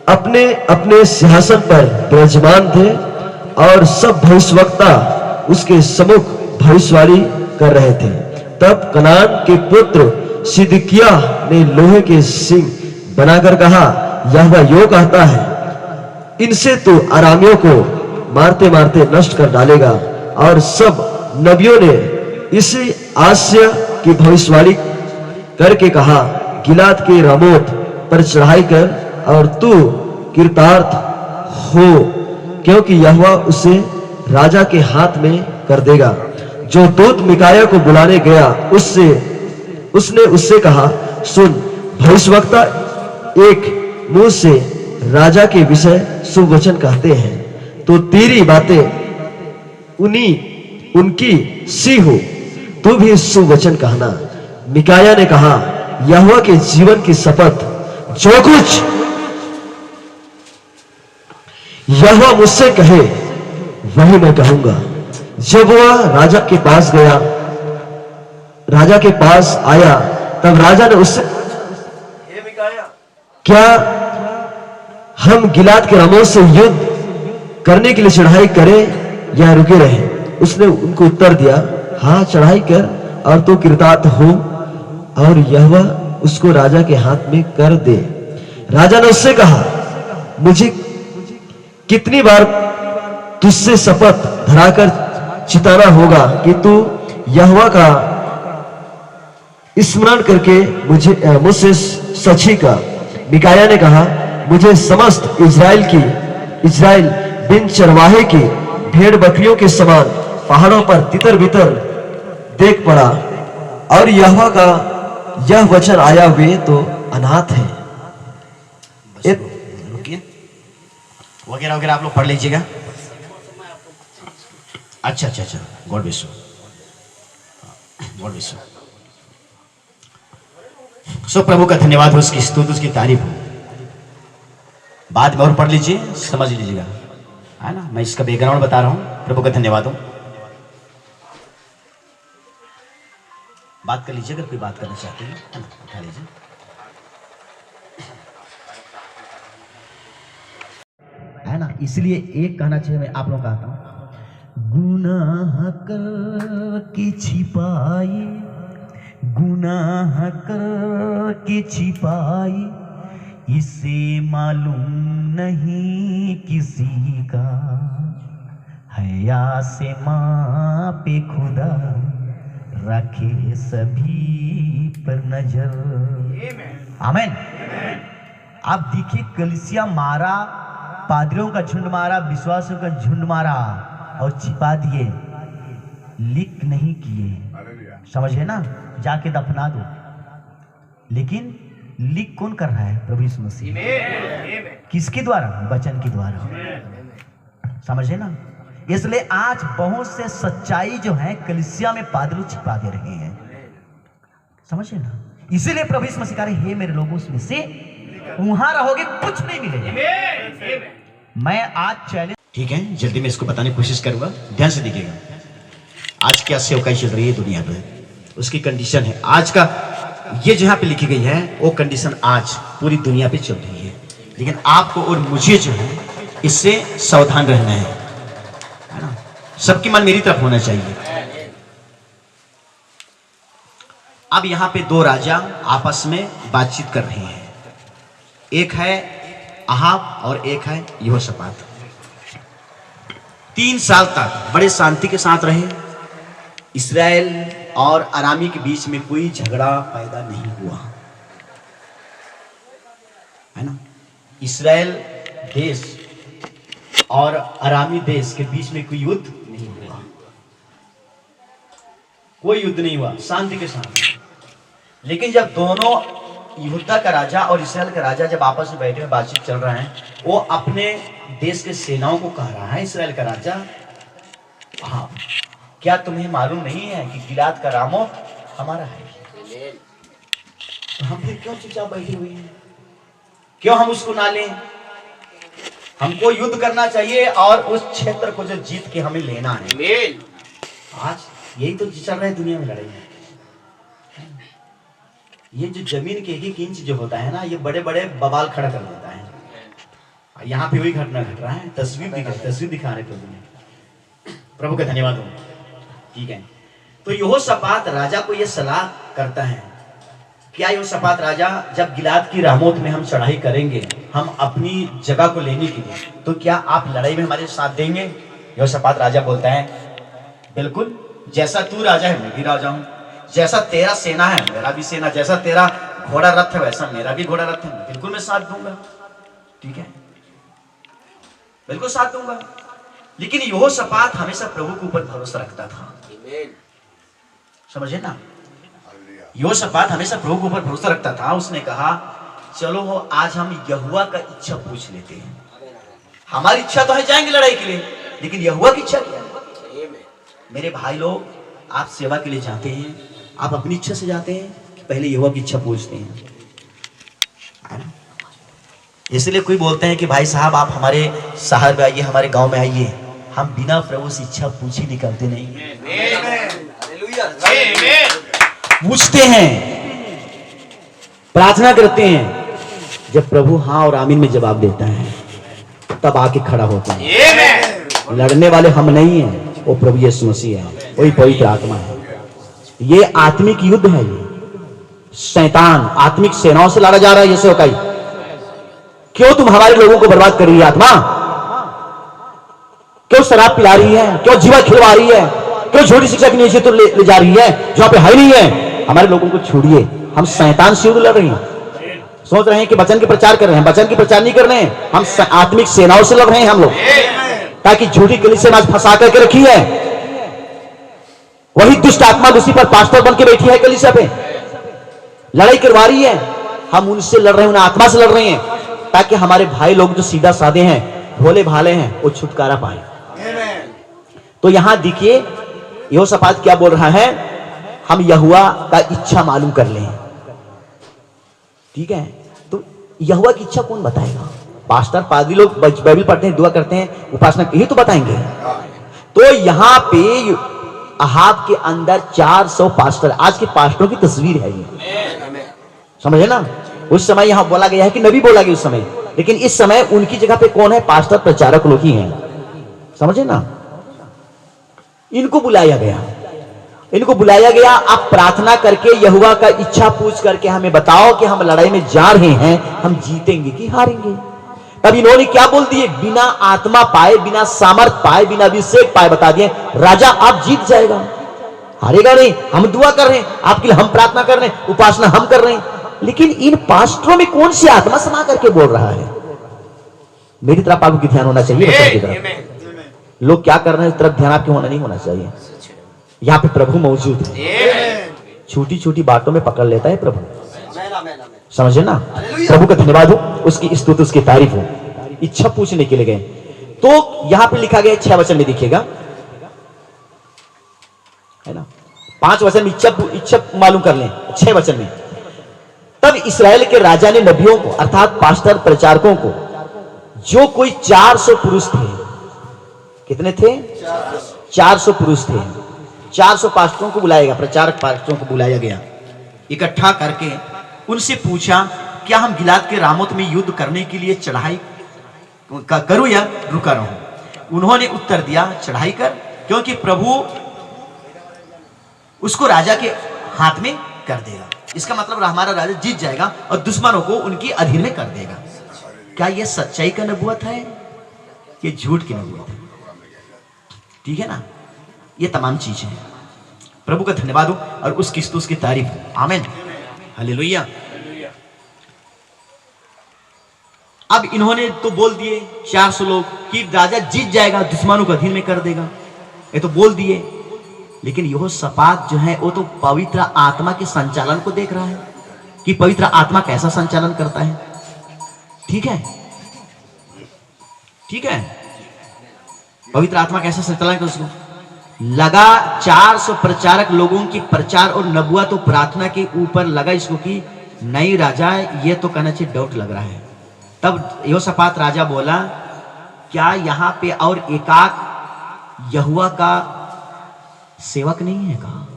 अपने अपने सिंहासन पर विराजमान थे, और सब भविष्यवक्ता उसके सम्मुख भविष्यवाणी कर रहे थे। तब कनान के पुत्र सिदकिय्याह ने लोहे के सिंह बनाकर कहा, यहोवा यो कहता है, इनसे तू अरामियों को मारते मारते नष्ट कर डालेगा। और सब नबियों ने इसी आशय की भविष्यवाणी करके कहा, गिलाद के रामोत पर चढ़ाई कर और तू कृतार्थ हो, क्योंकि यहोवा उसे राजा के हाथ में कर देगा। जो दूत मिकाया को बुलाने गया उसने उससे कहा, सुन, भविष्यवक्ता एक मुंह से राजा के विषय सुवचन कहते हैं, तो तेरी बातें उनकी सी हो, तू भी सुवचन कहना। मिकाया ने कहा, यहोवा के जीवन की शपथ, जो कुछ यहोवा मुझसे कहे वही मैं कहूंगा। जब वह राजा के पास आया, तब राजा ने उससे, हे मिकाया, क्या हम गिलाद के रामोत से युद्ध करने के लिए चढ़ाई करें या रुके रहें? उसने उनको उत्तर दिया, हाँ, चढ़ाई कर और तो कृतार्थ हो, और यहोवा उसको राजा के हाथ में कर दे। राजा ने उससे कहा, मुझे कितनी बार तुझसे शपथ धराकर चिताना होगा कि तू यहोवा का स्मरण करके मुझसे सची का। मिकाया ने कहा, मुझे समस्त इजराइल बिन चरवाहे की भेड़ बकरियों के समान पहाड़ों पर तितर बितर देख पड़ा, और यहोवा का यह वचन आया, वे तो अनाथ हैं। वगैरह वगैरह आप लोग पढ़ लीजिएगा। अच्छा, God bless you, God bless you. So प्रभु का धन्यवाद हो, उसकी स्तुति, उसकी तारीफ हो। बाद में और पढ़ लीजिए, समझ लीजिएगा, है ना। मैं इसका बैकग्राउंड बता रहा हूं। प्रभु का धन्यवाद हो। बात कर लीजिए, अगर कोई बात करना चाहते हैं, है ना, उठा लीजिए। है ना, इसलिए एक कहना चाहिए, मैं आप लोगों को कहता हूं, गुनाह कर के छिपाए, गुनाह कर के छिपाए, इसे मालूम नहीं किसी का, हया से माँ पे खुदा रखे सभी पर नजर। आमीन। आप देखिए कलीसिया मारा, पादरियों का झुंड मारा, विश्वासियों का झुंड मारा और छिपा दिए, लिख नहीं किए। समझे ना, जाके दफना दो। लेकिन लिख कौन कर रहा है? प्रभु यीशु मसीह। किसके द्वारा? वचन के द्वारा। समझे ना। इसलिए आज बहुत से सच्चाई जो है कलीसिया में पादरी छिपा दे रहे हैं। समझे ना। इसीलिए प्रभु यीशु मसीह कह रहे, हे मेरे लोगों में से वहां रहोगे कुछ नहीं मिलेगा। मैं आज चैलेंज, ठीक है, जल्दी मैं इसको बताने की कोशिश करूंगा, ध्यान से देखिएगा। आज क्या सेवकाई चल रही है दुनिया पर, उसकी कंडीशन है आज का, ये जहां पे लिखी गई है वो कंडीशन आज पूरी दुनिया पे चल रही है। लेकिन आपको और मुझे जो है इससे सावधान रहना है ना। सबकी मन मेरी तरफ होना चाहिए। अब यहां पे दो राजा आपस में बातचीत कर रहे हैं, एक है अहाब और एक है यहोशापात। 3 साल तक बड़े शांति के साथ रहे। इस्राएल और अरामी के बीच में कोई झगड़ा पैदा नहीं हुआ, है ना। इस्राएल देश और अरामी देश के बीच में कोई युद्ध नहीं हुआ, कोई युद्ध नहीं हुआ, शांति के साथ। लेकिन जब दोनों यहूदा का राजा और इस्राएल का राजा जब आपस में बैठे हुए बातचीत चल रहा है, वो अपने देश के सेनाओं को कह रहा है, इस्राएल का राजा, हाँ, क्या तुम्हें मालूम नहीं है कि गिलाद का रामोत हमारा है? तो हम फिर क्यों चुपचाप बैठे हुए हैं? क्यों हम उसको ना लें? हमको युद्ध करना चाहिए और उस क्षेत्र को जो जीत के हमें लेना है। आज यही तो चल रहा है दुनिया में, लड़ाई। ये जो जमीन के एक इंच जो होता है ना, ये बड़े बड़े बवाल खड़ा कर देता है। यहाँ पे वही घटना घट रहा है। तस्वीर दिखा रहे प्रभु का धन्यवाद हो। ठीक है, तो यहोशापात राजा को यह सलाह करता है, क्या यहोशापात राजा, जब गिलाद की रामोत में हम चढ़ाई करेंगे, हम अपनी जगह को लेने के लिए, तो क्या आप लड़ाई में हमारे साथ देंगे? यहोशापात राजा बोलता है, बिल्कुल, जैसा तू राजा है मैं भी राजा हूं, जैसा तेरा सेना है मेरा भी सेना, जैसा तेरा घोड़ा रथ है वैसा मेरा भी घोड़ा रथ है, बिल्कुल मैं साथ दूंगा। ठीक है, बिल्कुल साथ दूंगा। लेकिन यहोशापात हमेशा प्रभु के ऊपर भरोसा रखता था। समझे ना, यहोशापात हमेशा प्रभु के ऊपर भरोसा रखता था। उसने कहा, चलो आज हम यहोवा का इच्छा पूछ लेते हैं। हमारी इच्छा तो है जाएंगे लड़ाई के लिए, लेकिन यहोवा की इच्छा क्या है? मेरे भाई लोग, आप सेवा के लिए जाते हैं, आप अपनी इच्छा से जाते हैं कि पहले यहोवा की इच्छा पूछते हैं? इसलिए कोई बोलते हैं कि भाई साहब आप हमारे शहर में आइए, हमारे गांव में आइए, हम बिना प्रभु से इच्छा पूछे निकलते नहीं, पूछते हैं, प्रार्थना करते हैं। जब प्रभु हाँ और आमीन में जवाब देता है, तब आके खड़ा होता है। लड़ने वाले हम नहीं हैं, वो प्रभु यीशु मसीह है, वही पवित्र आत्मा है। ये आत्मिक युद्ध है। ये शैतान आत्मिक सेनाओं से लड़ा जा रहा है। ये सेवकाई, क्यों तुम हमारे लोगों को बर्बाद कर रही है? आत्मा क्यों शराब पिला रही है? क्यों जीवा खिलवा रही है? क्यों झूठी शिक्षा के नीचे तो ले जा रही है जहां पे है नहीं है? हमारे लोगों को छोड़िए। हम शैतान से युद्ध लड़ रहे हैं। सोच रहे हैं कि वचन के प्रचार कर रहे हैं, वचन के प्रचार नहीं कर रहे हैं, हम आत्मिक सेनाओं से लड़ रहे हैं हम लोग, ताकि झूठी कलीसिया में आज फंसा करके रखी है। वही दुष्ट आत्मा उसी पर पास्टर बन के बैठी है, कलीसिया पे लड़ाई करवा रही है। हम उनसे लड़ रहे हैं, उन आत्मा से लड़ रहे हैं, ताकि हमारे भाई लोग जो सीधा साधे हैं, भोले भाले हैं, वो छुटकारा पाए। तो यहां देखिए यहोशापात क्या बोल रहा है, हम यहोवा का इच्छा मालूम कर लें। ठीक है, तो यहोवा की इच्छा कौन बताएगा? पास्टर पादरी लोग बाइबल पढ़ते हैं, दुआ करते हैं, उपासना, यही तो बताएंगे। तो यहां पे अहाब के अंदर 400 पास्टर, आज के पास्टरों की तस्वीर है ये, समझे ना। उस समय यहां बोला गया है कि नबी बोला गया उस समय, लेकिन इस समय उनकी जगह पे कौन है? पास्टर प्रचारक लोग ही हैं, समझे ना। इनको बुलाया गया, इनको बुलाया गया। आप प्रार्थना करके यहोवा का इच्छा पूछ करके हमें बताओ कि हम लड़ाई में जा रहे हैं, हम जीतेंगे कि हारेंगे। तब इन्होंने क्या बोल दिए, बिना आत्मा पाए, बिना सामर्थ पाए, बिना अभिषेक पाए बता दिए, राजा आप जीत जाएगा, हारेगा नहीं। हम दुआ कर रहे हैं आपके लिए, हम प्रार्थना कर रहे हैं, उपासना हम कर रहे हैं, लेकिन इन पास्टरों में कौन सी आत्मा समा करके बोल रहा है? मेरी तरफ आपको ध्यान होना चाहिए, बच्चों की तरफ। लोग क्या कर रहे हैं इस तरफ ध्यान आपके होना नहीं होना चाहिए। यहाँ पे प्रभु मौजूद है, छोटी छोटी बातों में पकड़ लेता है प्रभु, समझे ना। प्रभु का धन्यवाद हो, उसकी स्तुति, उसकी तारीफ हो। इच्छा पूछने के लिए गए, तो यहां पे लिखा गया 6 वचन में देखिएगा, है ना। 5 वचन में इच्छा मालूम कर लें, 6 वचन में। तब इस्राएल के राजा ने नबियों को, अर्थात पास्टर प्रचारकों को, जो कोई 400 पुरुष थे, कितने थे? 400 पुरुष थे। 400 पास्टरों को बुलाया गया, प्रचारक पास्टरों को बुलाया गया, इकट्ठा करके उनसे पूछा, क्या हम गिलाद के रामोत में युद्ध करने के लिए चढ़ाई करूं या रुका रहूं? उन्होंने उत्तर दिया, चढ़ाई कर, क्योंकि प्रभु उसको राजा के हाथ में कर देगा। इसका मतलब हमारा राजा जीत जाएगा और दुश्मनों को उनकी अधीन में कर देगा। क्या यह सच्चाई का नबूवत है, ये झूठ की नबूवत है? ठीक है ना। ये तमाम चीजें हैं। प्रभु का धन्यवाद हो और उसकी स्तुति, उसकी तारीफ हो। आमीन, हालेलुया। अब इन्होंने तो बोल दिए 400 लोग कि राजा जीत जाएगा, दुश्मनों को अधीन में कर देगा, ये तो बोल दिए। लेकिन यहोशापात जो है वो तो पवित्र आत्मा के संचालन को देख रहा है कि पवित्र आत्मा कैसा संचालन करता है। ठीक है, ठीक है, पवित्र आत्मा कैसा संचालन करता है उसको लगा। 400 प्रचारक लोगों की प्रचार और नबुवत और प्रार्थना के ऊपर लगा इसको कि नहीं राजा, ये तो कहना चाहिए डाउट लग रहा है। तब यहोशापात राजा बोला, क्या यहाँ पे और एकाक यहोवा का सेवक नहीं है का?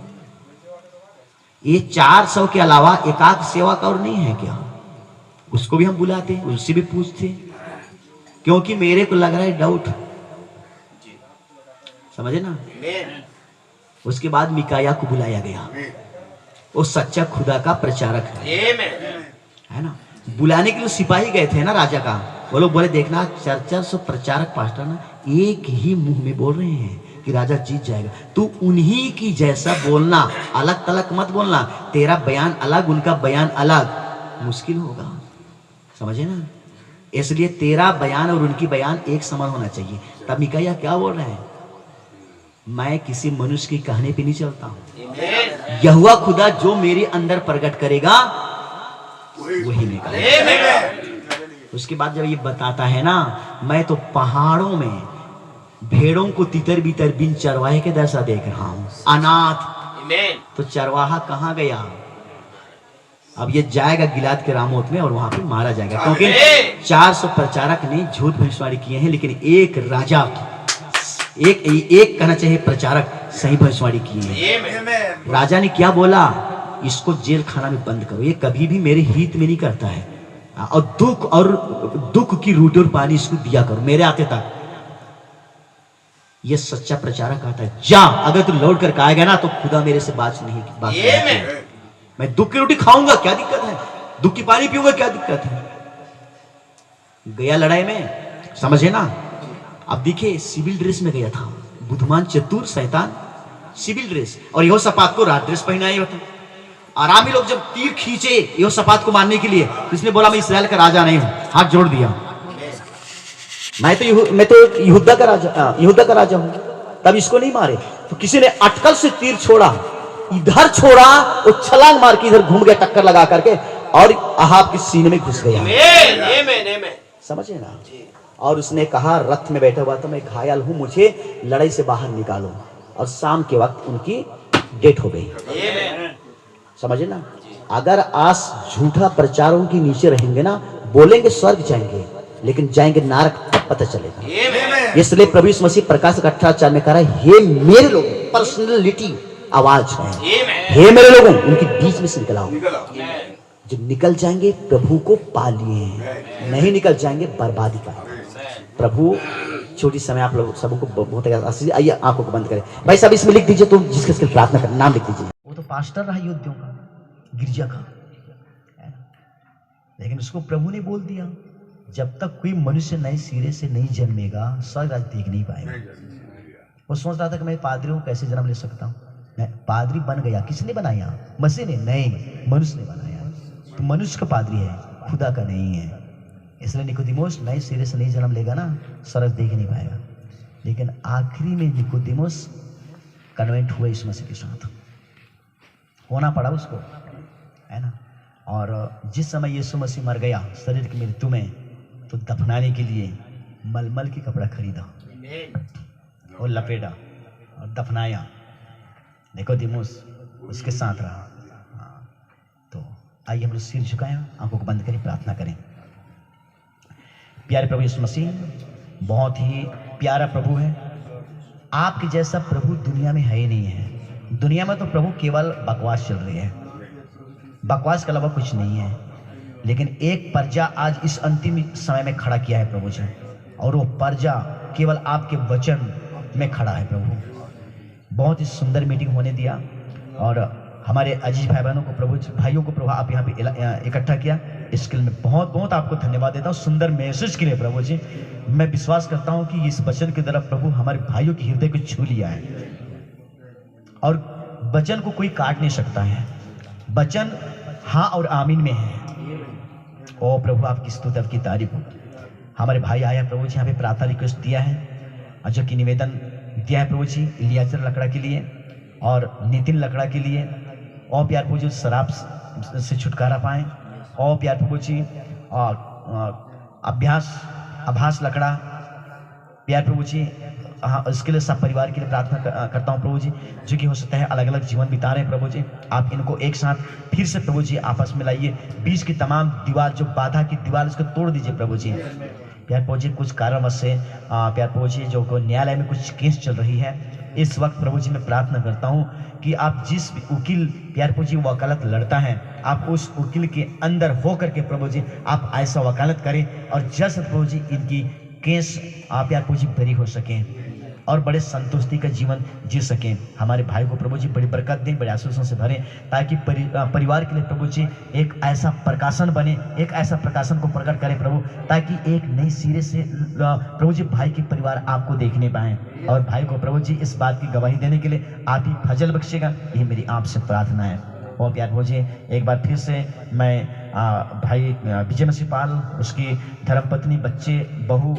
ये 400 के अलावा एकाक सेवक और नहीं है क्या? उसको भी हम बुलाते, उससे भी पूछते, क्योंकि मेरे को लग रहा है डाउट, समझे ना। उसके बाद मिकाया को बुलाया गया, वो सच्चा खुदा का प्रचारक है ना। बुलाने के लिए सिपाही गए थे ना राजा का, वो लोग बोले देखना 400 प्रचारक पास्टर ना एक ही मुंह में बोल रहे हैं कि राजा जीत जाएगा, तू उन्हीं की जैसा बोलना, अलग तलक मत बोलना, तेरा बयान अलग उनका बयान अलग, मुश्किल होगा, समझे ना। इसलिए तेरा बयान और उनकी बयान एक समान होना चाहिए। तब मिकाया क्या बोल रहे हैं, मैं किसी मनुष्य की कहने पे नहीं चलता हूं, यहोवा खुदा जो मेरे अंदर प्रकट करेगा वही निकलेगा। उसके बाद जब ये बताता है ना, मैं तो पहाड़ों में भेड़ों को तितर बितर बिन चरवाहे के दशा देख रहा हूं, अनाथ। तो चरवाहा कहां गया? अब ये जाएगा गिलाद के रामोत में और वहां पे मारा जाएगा, क्योंकि 400 प्रचारक ने झूठ भविष्यवाणी किए हैं, लेकिन एक राजा, एक कहना चाहिए प्रचारक सही भविष्यवाणी किए हैं। राजा ने क्या बोला, इसको जेल खाना में बंद करो, ये कभी भी मेरे हित में नहीं करता है, और दुख की रोटी और पानी इसको दिया करो मेरे आते तक। ये सच्चा प्रचारक आता है, जा अगर तू लौट कर आएगा ना तो खुदा मेरे से बात नहीं, मैं दुख की रोटी खाऊंगा, क्या दिक्कत है, दुख की पानी पीऊंगा, क्या दिक्कत है। गया लड़ाई में, समझे ना। अब देखिए सिविल ड्रेस में गया था, बुद्धमान चतुर शैतान सिविल ड्रेस, और यहोशापात को रात ड्रेस पहनाया हुआ था। आरामी लोग जब तीर खींचे यहोशापात को मारने के लिए, तो इसने बोला मैं इस्राएल का राजा नहीं हूं, हाथ जोड़ दिया, मैं तो यहूदा का राजा हूं। तब इसको नहीं मारे, तो किसी ने अटकल से तीर छोड़ा, इधर छोड़ा और छलांग मार के इधर घूम गया टक्कर लगा करके, और अहाब के सीने में घुस गया, समझे ना। और उसने कहा रथ में बैठा हुआ तो मैं घायल हूं, मुझे लड़ाई से बाहर निकालो। और शाम के वक्त उनकी डेथ हो गई, समझे ना। अगर आस झूठा प्रचारों के नीचे रहेंगे ना, बोलेंगे स्वर्ग जाएंगे, लेकिन जाएंगे नरक, तब पता चलेगा। इसलिए प्रभु यीशु मसीह प्रकाश 18:4 में कह रहा है, हे मेरे लोग, पर्सनलिटी आवाज है, हे मेरे लोगों, उनके बीच में से निकल आओ। जो निकल जाएंगे प्रभु को पा लिए, नहीं निकल जाएंगे बर्बादी का। प्रभु छोटी समय आप लोग सबको बहुत आशीष। आइए आंखों को बंद करें भाई साहब, इसमें लिख दीजिए तो जिसके जिसके प्रार्थना कर नाम लिख दीजिए। वो तो पास्टर रहा योद्धियों का, गिरजा का, लेकिन उसको प्रभु ने बोल दिया जब तक कोई मनुष्य नए सिरे से नहीं जन्मेगा स्वर्ग राज्य देख नहीं पाएगा। वो सोच रहा था कि मैं पादरी हूँ, कैसे जन्म ले सकता हूँ। पादरी बन गया, किसने बनाया? मसीह ने नहीं, मनुष्य ने बनाया। तो मनुष्य का पादरी है, खुदा का नहीं है। इसलिए निकोदेमुस नए सिरे से नहीं जन्म लेगा ना, स्वर्ग देख नहीं पाएगा। लेकिन आखिरी में निकोदेमुस कन्वेंट हुआ यीशु मसीह के साथ, होना पड़ा उसको, है ना। और जिस समय यीशु मसीह मर गया शरीर की मृत्यु में, तो दफनाने के लिए मलमल की कपड़ा खरीदा और लपेटा और दफनाया। निकोदेमुस उसके साथ रहा। तो आइए हम लोग सिर झुकाएं, आंखों को बंद करें, प्रार्थना करें। प्यारे प्रभु यीशु मसीह, बहुत ही प्यारा प्रभु है। आपके जैसा प्रभु दुनिया में है ही नहीं है। दुनिया में तो प्रभु केवल बकवास चल रही है, बकवास के अलावा कुछ नहीं है। लेकिन एक पर्जा आज इस अंतिम समय में खड़ा किया है प्रभु जी, और वो पर्जा केवल आपके वचन में खड़ा है प्रभु। बहुत ही सुंदर मीटिंग होने दिया, और हमारे अजीज भाई बहनों को प्रभु, भाइयों को प्रभु आप यहाँ पे इकट्ठा किया, इसके लिए मैं बहुत बहुत आपको धन्यवाद देता हूँ। सुंदर मैसेज के लिए प्रभु जी, मैं विश्वास करता हूँ कि इस वचन की तरफ प्रभु हमारे भाइयों के हृदय को छू लिया है, और वचन को कोई काट नहीं सकता है। वचन हाँ और आमीन में है। ओ प्रभु आपकी स्तुति, आपकी तारीफ हो। हमारे भाई आया प्रभु जी, यहाँ पे प्रार्थना रिक्वेस्ट दिया है, और जो कि निवेदन दिया है प्रभु जी इलियाजर लकड़ा के लिए और नितिन लकड़ा के लिए। और प्यार प्रभु जी शराब से छुटकारा पाएं। और प्यार प्रभु जी आभास लकड़ा, प्यार प्रभु जी इसके लिए सब परिवार के लिए प्रार्थना करता हूँ प्रभु जी, जो कि हो सकता है अलग अलग जीवन बिता रहे हैं प्रभु जी। आप इनको एक साथ फिर से प्रभु जी आपस में लाइए, बीच की तमाम दीवार, जो बाधा की दीवार, उसको तोड़ दीजिए प्रभु जी। प्यार प्रभु जी कुछ कारणवश से प्यार प्रभु जी जो न्यायालय में कुछ केस चल रही है, इस वक्त प्रभु जी मैं प्रार्थना करता हूँ कि आप जिस वकील प्यार प्रभु जी वकालत लड़ता है, आप उस वकील के अंदर हो करके प्रभु जी आप ऐसा वकालत करें, और जल्द से प्रभु जी इनकी केस आप प्यार प्रभु जी बरी हो सकें और बड़े संतुष्टि का जीवन जी सकें। हमारे भाई को प्रभु जी बड़ी बरकत दें, बड़े आशीषों से भरें, ताकि परिवार के लिए प्रभु जी एक ऐसा प्रकाशन बने, एक ऐसा प्रकाशन को प्रकट करें प्रभु, ताकि एक नई सिरे से प्रभु जी भाई के परिवार आपको देखने पाएं। और भाई को प्रभु जी इस बात की गवाही देने के लिए आप ही फजल बख्शेगा, यही मेरी आपसे प्रार्थना है। और प्यार प्रभु जी एक बार फिर से मैं भाई विजय मसीह पाल, उसकी धर्मपत्नी, बच्चे, बहू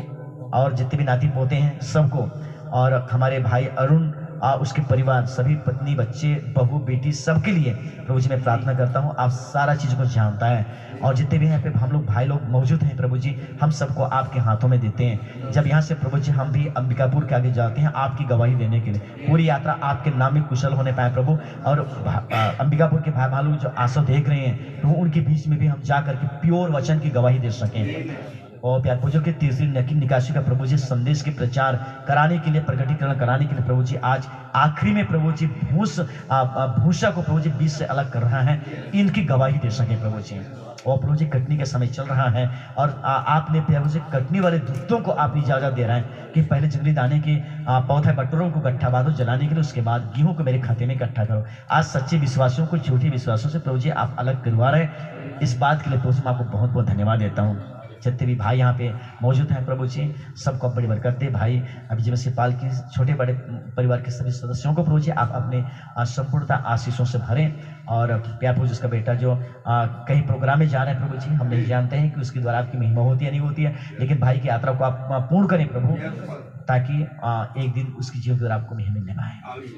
और जितने भी नाती पोते हैं सबको, और हमारे भाई अरुण उसके परिवार, सभी पत्नी, बच्चे, बहू, बेटी, सबके लिए प्रभु जी मैं प्रार्थना करता हूँ। आप सारा चीज़ को जानता है, और जितने भी यहाँ पे हम लोग भाई लोग मौजूद हैं प्रभु जी, हम सबको आपके हाथों में देते हैं। जब यहाँ से प्रभु जी हम भी अंबिकापुर के आगे जाते हैं आपकी गवाही देने के लिए, पूरी यात्रा आपके नाम में कुशल होने पाए प्रभु। और अंबिकापुर के भाई भालू जो आंसू देख रहे हैं प्रभु, उनके बीच में भी हम जा करके प्योर वचन की गवाही दे सकें। और प्यार प्रभु के तीसरी निकासी का प्रभु जी संदेश के प्रचार कराने के लिए, प्रकटीकरण कराने के लिए प्रभु जी आज आखिरी में प्रभु जी भूसा को प्रभु जी बीच से अलग कर रहा है, इनकी गवाही दे सके प्रभु जी। और प्रभु जी कटनी का समय चल रहा है, और आपने प्रभु जी कटनी वाले दूतों को आप इजाजत दे रहे हैं कि पहले जंगली दाने के पौधे बटोरों को इकट्ठा बांधो जलाने के लिए, उसके बाद गेहूं को मेरे खाते में इकट्ठा करो। आज सच्चे विश्वासियों को झूठे विश्वासों से प्रभु जी आप अलग करवा रहे हैं। इस बात के लिए प्रभु जी मैं आपको बहुत बहुत धन्यवाद देता हूँ। जितने भी भाई यहाँ पे मौजूद हैं प्रभु जी, सबको बड़ी बरकत दे। भाई विजय मसीह पाल की छोटे बड़े परिवार के सभी सदस्यों को प्रभु जी आप अपने संपूर्णता आशीषों से भरें। और प्यार प्रभु जी उसका बेटा जो कहीं प्रोग्राम में जा रहे हैं प्रभु जी, हम नहीं जानते हैं कि उसके द्वारा आपकी महिमा होती है नहीं होती है, लेकिन भाई की यात्रा को आप पूर्ण करें प्रभु, ताकि एक दिन उसकी जीवन द्वारा आपको महिमा मिलने पाए।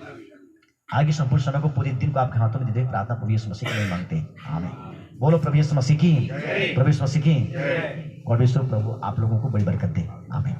आगे संपूर्ण समय को, पूरे दिन को आपके हाथों में दे दे, प्रार्थना प्रभु यीशु मसीह के लिए मांगते हैं, आमीन। बोलो प्रभु यीशु मसीह की, प्रभु यीशु मसीह की। God bless you. प्रभु आप लोगों को बड़ी बरकत दे, आमीन।